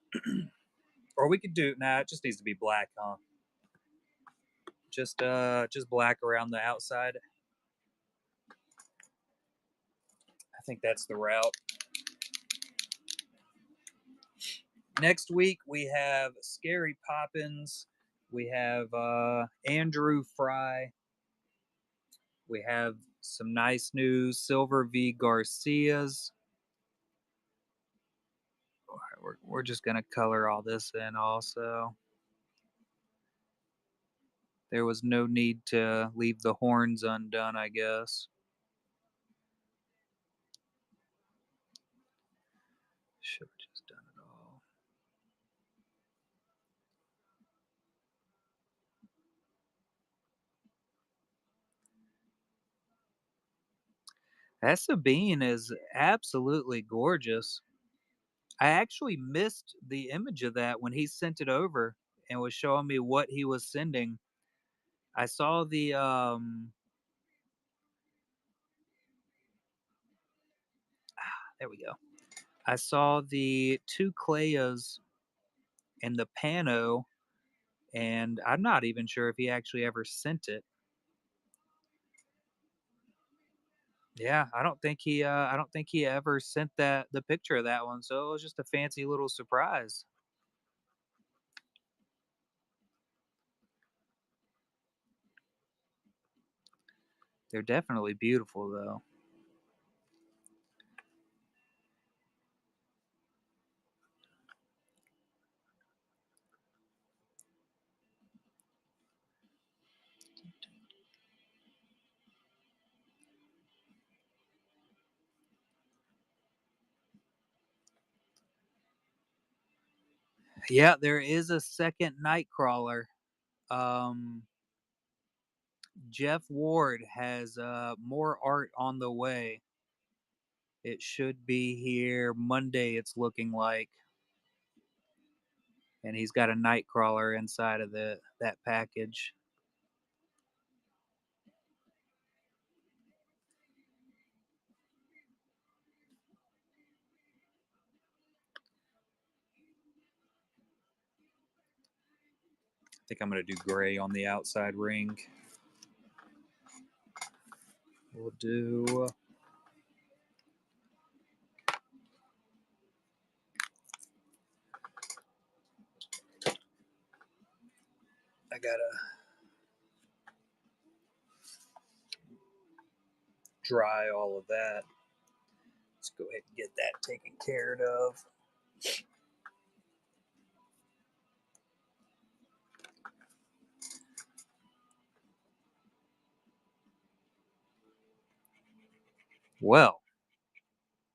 Or we could do, nah, it just needs to be black, huh? Just black around the outside. I think that's the route. Next week we have Scary Poppins. We have Andrew Fry. We have some nice news. Silver v. Garcia's. We're just gonna color all this in also. There was no need to leave the horns undone, I guess. Should have just done it all. That Sabine is absolutely gorgeous. I actually missed the image of that when he sent it over and was showing me what he was sending. I saw the there we go. I saw the two Cleas and the Pano, and I'm not even sure if he actually ever sent it. Yeah, I don't think he ever sent the picture of that one, so it was just a fancy little surprise. They're definitely beautiful, though. Yeah, there is a second Nightcrawler. Um, Jeff Ward has more art on the way. It should be here Monday, it's looking like. And he's got a Nightcrawler inside of that package. I think I'm going to do gray on the outside ring. We'll do. I gotta dry all of that. Let's go ahead and get that taken care of. Well,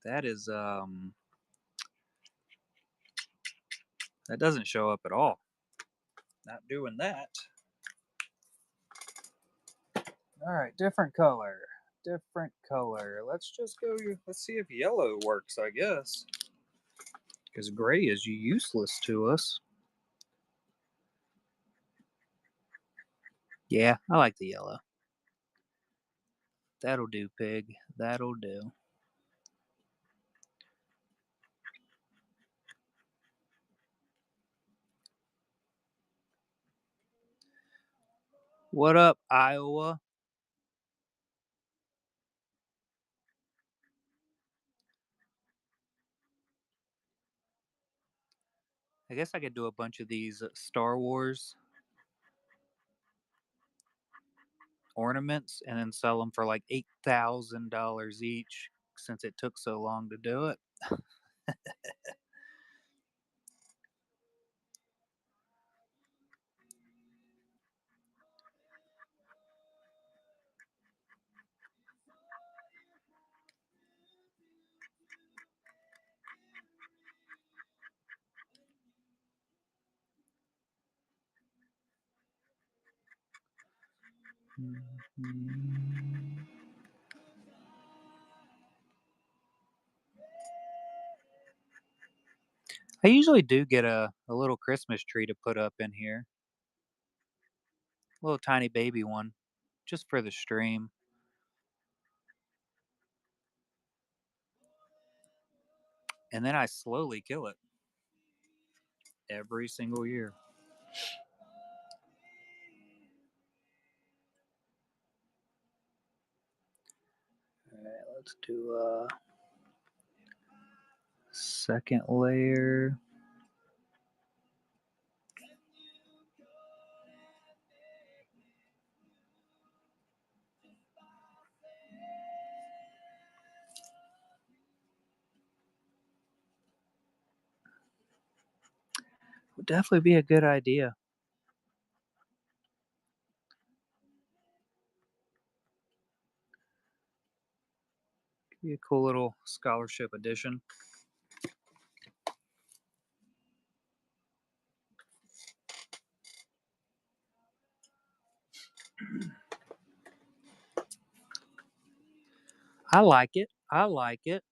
that is that doesn't show up at all. Not doing that. All right, different color. Different color. Let's just go. Let's see if yellow works, I guess. Because gray is useless to us. Yeah, I like the yellow. That'll do, pig. That'll do. What up, Iowa? I guess I could do a bunch of these Star Wars ornaments and then sell them for like $8,000 each since it took so long to do it. I usually do get a little Christmas tree to put up in here. A little tiny baby one. Just for the stream. And then I slowly kill it. Every single year. Alright, let's do a second layer. Would definitely be a good idea. Be a cool little scholarship edition. I like it. I like it.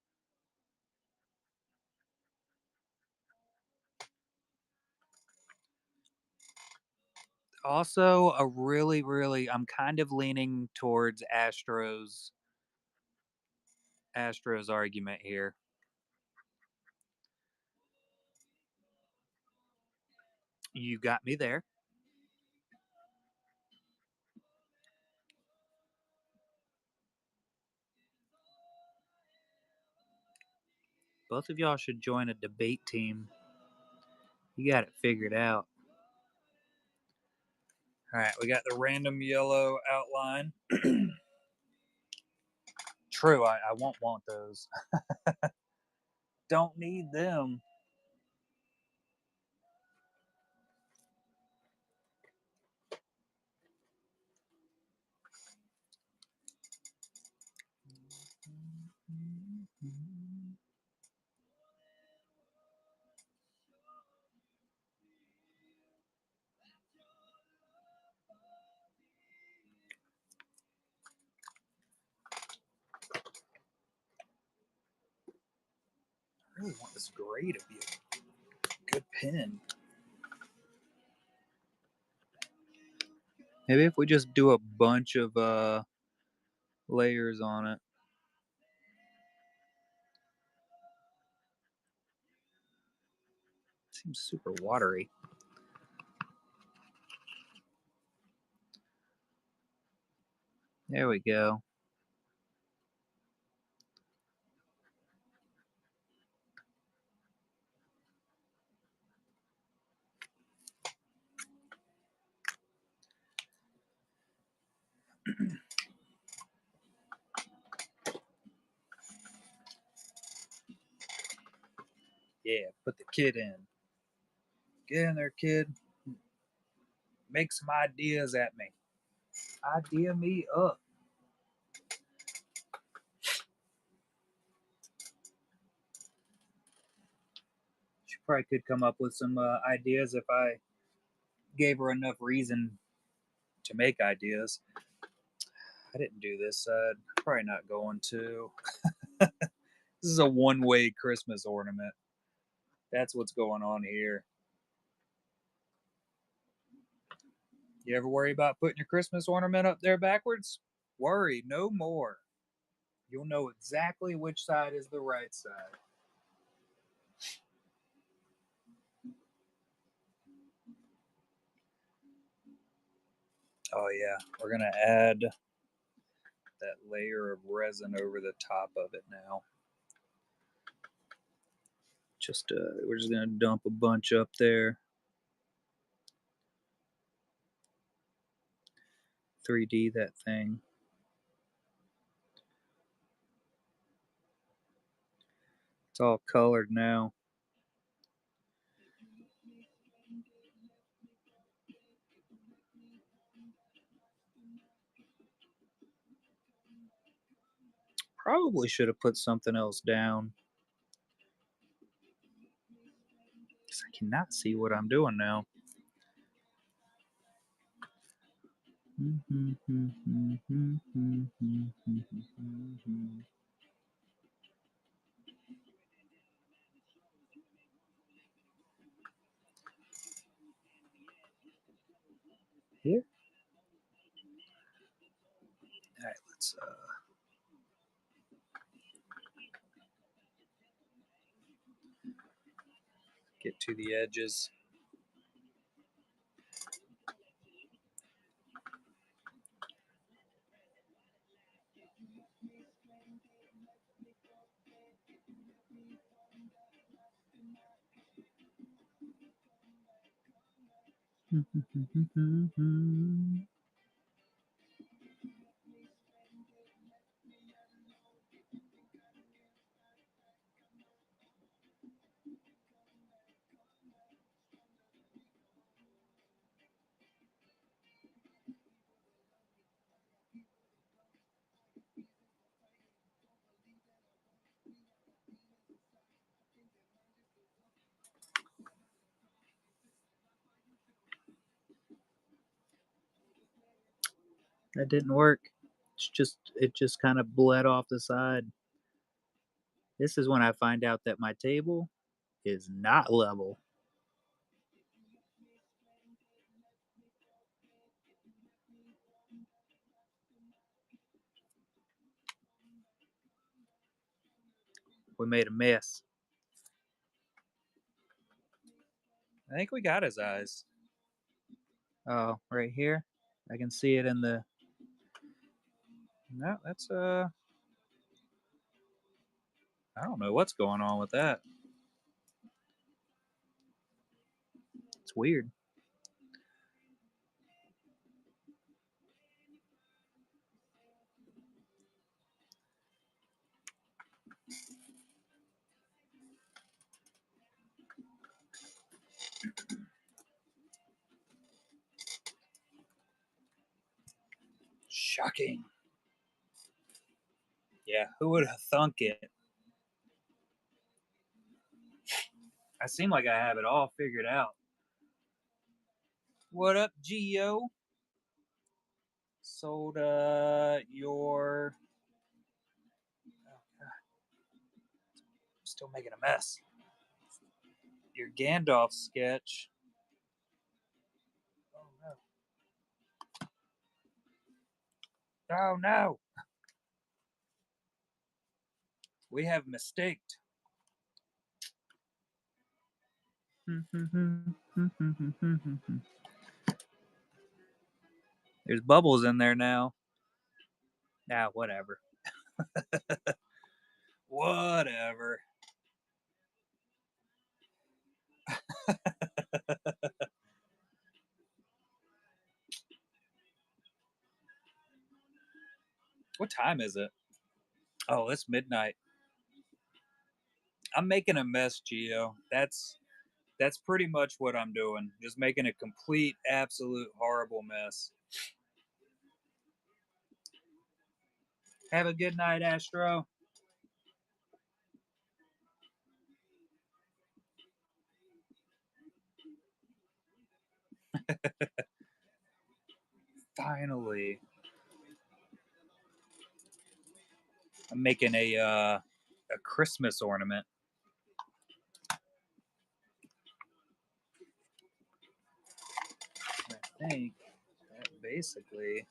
Also, a really, I'm kind of leaning towards Astros argument here. You got me there. Both of y'all should join a debate team. You got it figured out. All right, we got the random yellow outline. True, I won't want those. Don't need them. I really want this gray to be a good pen. Maybe if we just do a bunch of layers on it. Seems super watery. There we go. Yeah, put the kid in. Get in there, kid. Make some ideas at me. Idea me up. She probably could come up with some ideas if I gave her enough reason to make ideas. I didn't do this side. Probably not going to. This is a one-way Christmas ornament. That's what's going on here. You ever worry about putting your Christmas ornament up there backwards? Worry no more. You'll know exactly which side is the right side. Oh yeah, we're gonna add that layer of resin over the top of it now. Just we're just gonna dump a bunch up there. 3D that thing. It's all colored now. Probably should have put something else down. 'Cause I cannot see what I'm doing now. Here. All right, let's get to the edges. That didn't work. It just kind of bled off the side. This is when I find out that my table is not level. We made a mess. I think we got his eyes. Oh, right here. I can see it in the. No, that's I don't know what's going on with that. It's weird. Shocking. Yeah, who would have thunk it? I seem like I have it all figured out. What up, Geo? Sold your. Oh, God, I'm still making a mess. Your Gandalf sketch. Oh no. Oh no. We have mistaked. There's bubbles in there now. Nah, whatever. Whatever. What time is it? Oh, it's midnight. I'm making a mess, Geo. That's pretty much what I'm doing. Just making a complete, absolute horrible mess. Have a good night, Astro. Finally. I'm making a Christmas ornament. I think that basically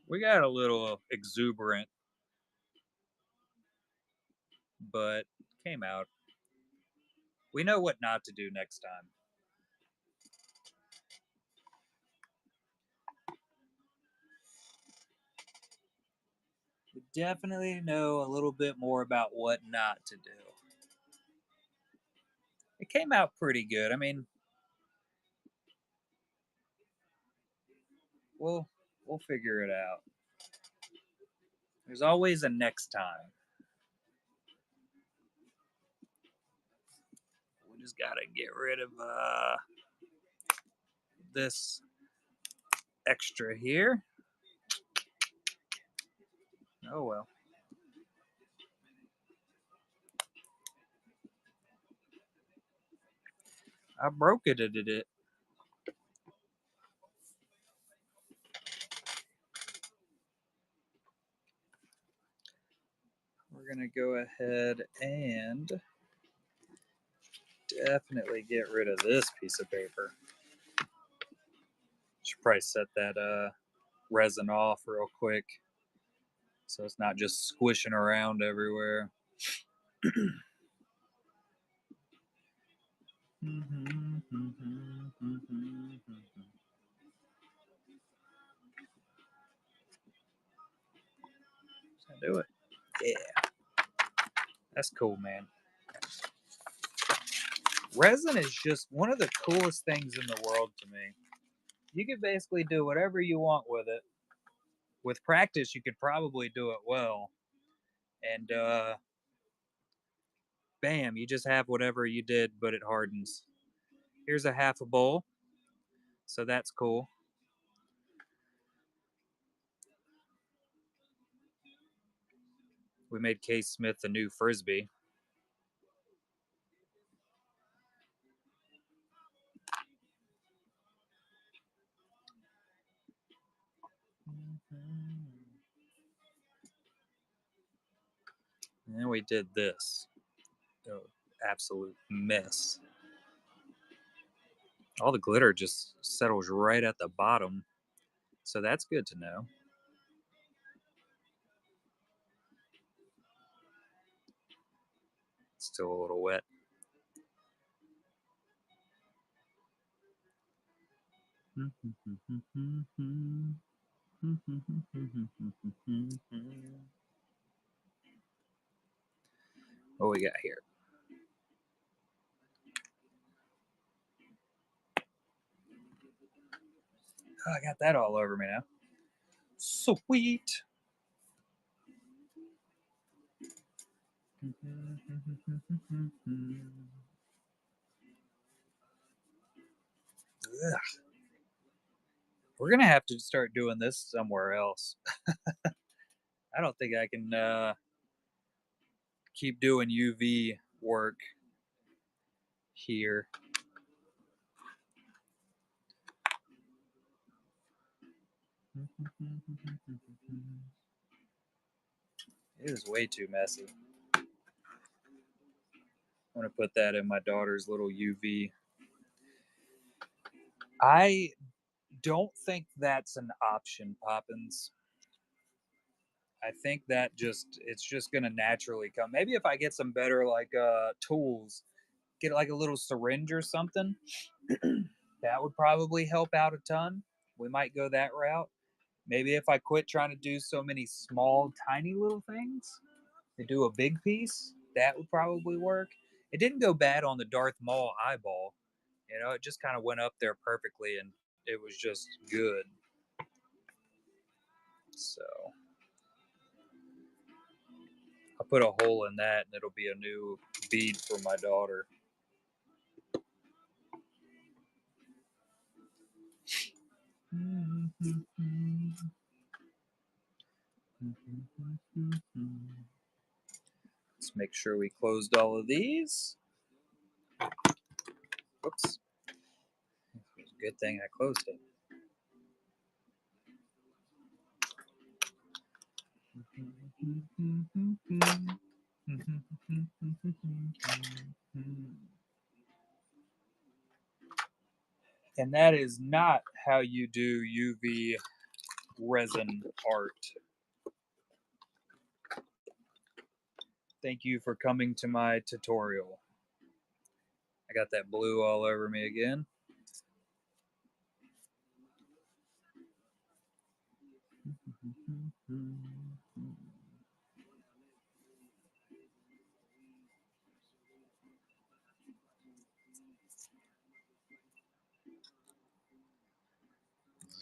we got a little exuberant, but came out. We know what not to do next time. We definitely know a little bit more about what not to do. It came out pretty good. I mean, we'll we'll figure it out. There's always a next time. We just gotta get rid of this extra here. Oh well. I broke it. We're gonna go ahead and definitely get rid of this piece of paper. Should probably set that resin off real quick so it's not just squishing around everywhere. Do it. Yeah, that's cool, man. Resin is just one of the coolest things in the world to me. You can basically do whatever you want with it. With practice, you could probably do it well. And bam, you just have whatever you did, but it hardens. Here's a half a bowl. So that's cool. We made Case Smith the new frisbee. And then we did this. Oh, absolute mess. All the glitter just settles right at the bottom. So that's good to know. Still a little wet. What we got here? Oh, I got that all over me now. Sweet. Ugh. We're gonna have to start doing this somewhere else. I don't think I can keep doing UV work here. It is way too messy. I'm gonna put that in my daughter's little UV. I don't think that's an option, Poppins. I think that it's just gonna naturally come. Maybe if I get some better like tools, get like a little syringe or something, that would probably help out a ton. We might go that route. Maybe if I quit trying to do so many small, tiny little things to do a big piece, that would probably work. It didn't go bad on the Darth Maul eyeball. You know, it just kind of went up there perfectly and it was just good. So I'll put a hole in that and it'll be a new bead for my daughter. Let's make sure we closed all of these. Whoops. Good thing I closed it. And that is not how you do UV resin art. Thank you for coming to my tutorial. I got that blue all over me again.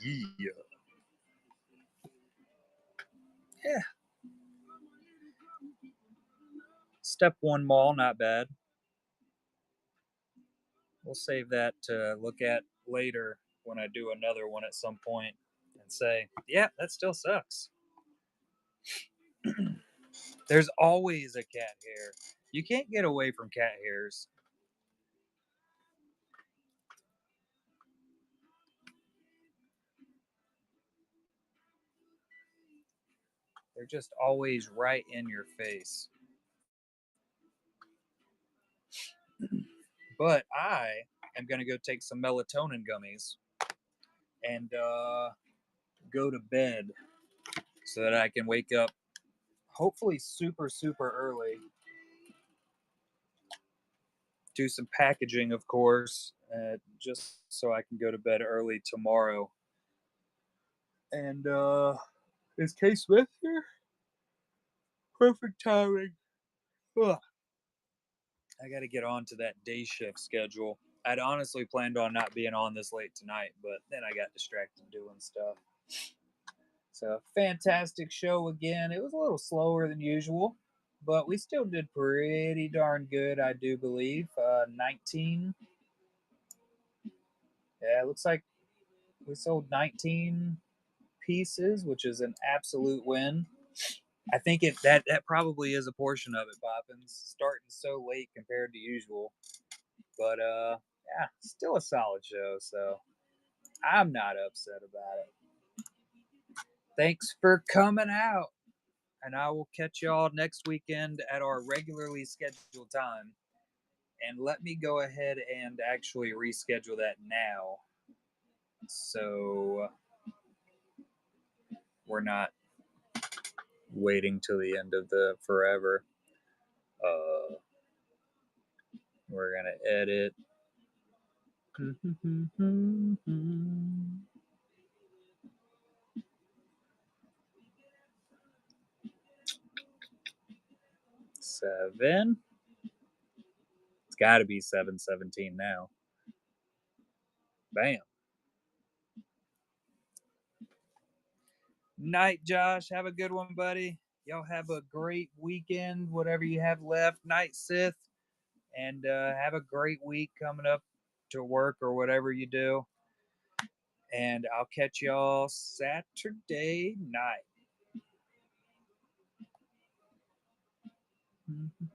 Yeah. Yeah. Step one mall, not bad. We'll save that to look at later when I do another one at some point and say, yeah, that still sucks. There's always a cat hair. You can't get away from cat hairs. They're just always right in your face. But I am going to go take some melatonin gummies and go to bed so that I can wake up hopefully super, super early. Do some packaging, of course, just so I can go to bed early tomorrow. And is K Smith here? Perfect timing. Ugh. I got to get on to that day shift schedule. I'd honestly planned on not being on this late tonight, but then I got distracted doing stuff. So, fantastic show again. It was a little slower than usual, but we still did pretty darn good, I do believe. 19. Yeah, it looks like we sold 19 pieces, which is an absolute win. I think that probably is a portion of it, Poppins. Starting so late compared to usual. But yeah, still a solid show, so I'm not upset about it. Thanks for coming out, and I will catch y'all next weekend at our regularly scheduled time. And let me go ahead and actually reschedule that now, so we're not waiting till the end of the forever. Uh, we're gonna edit. 7. It's got to be 7:17 now. Bam. Night, Josh. Have a good one, buddy. Y'all have a great weekend, whatever you have left, night Sith, and have a great week coming up to work or whatever you do. And I'll catch y'all Saturday night.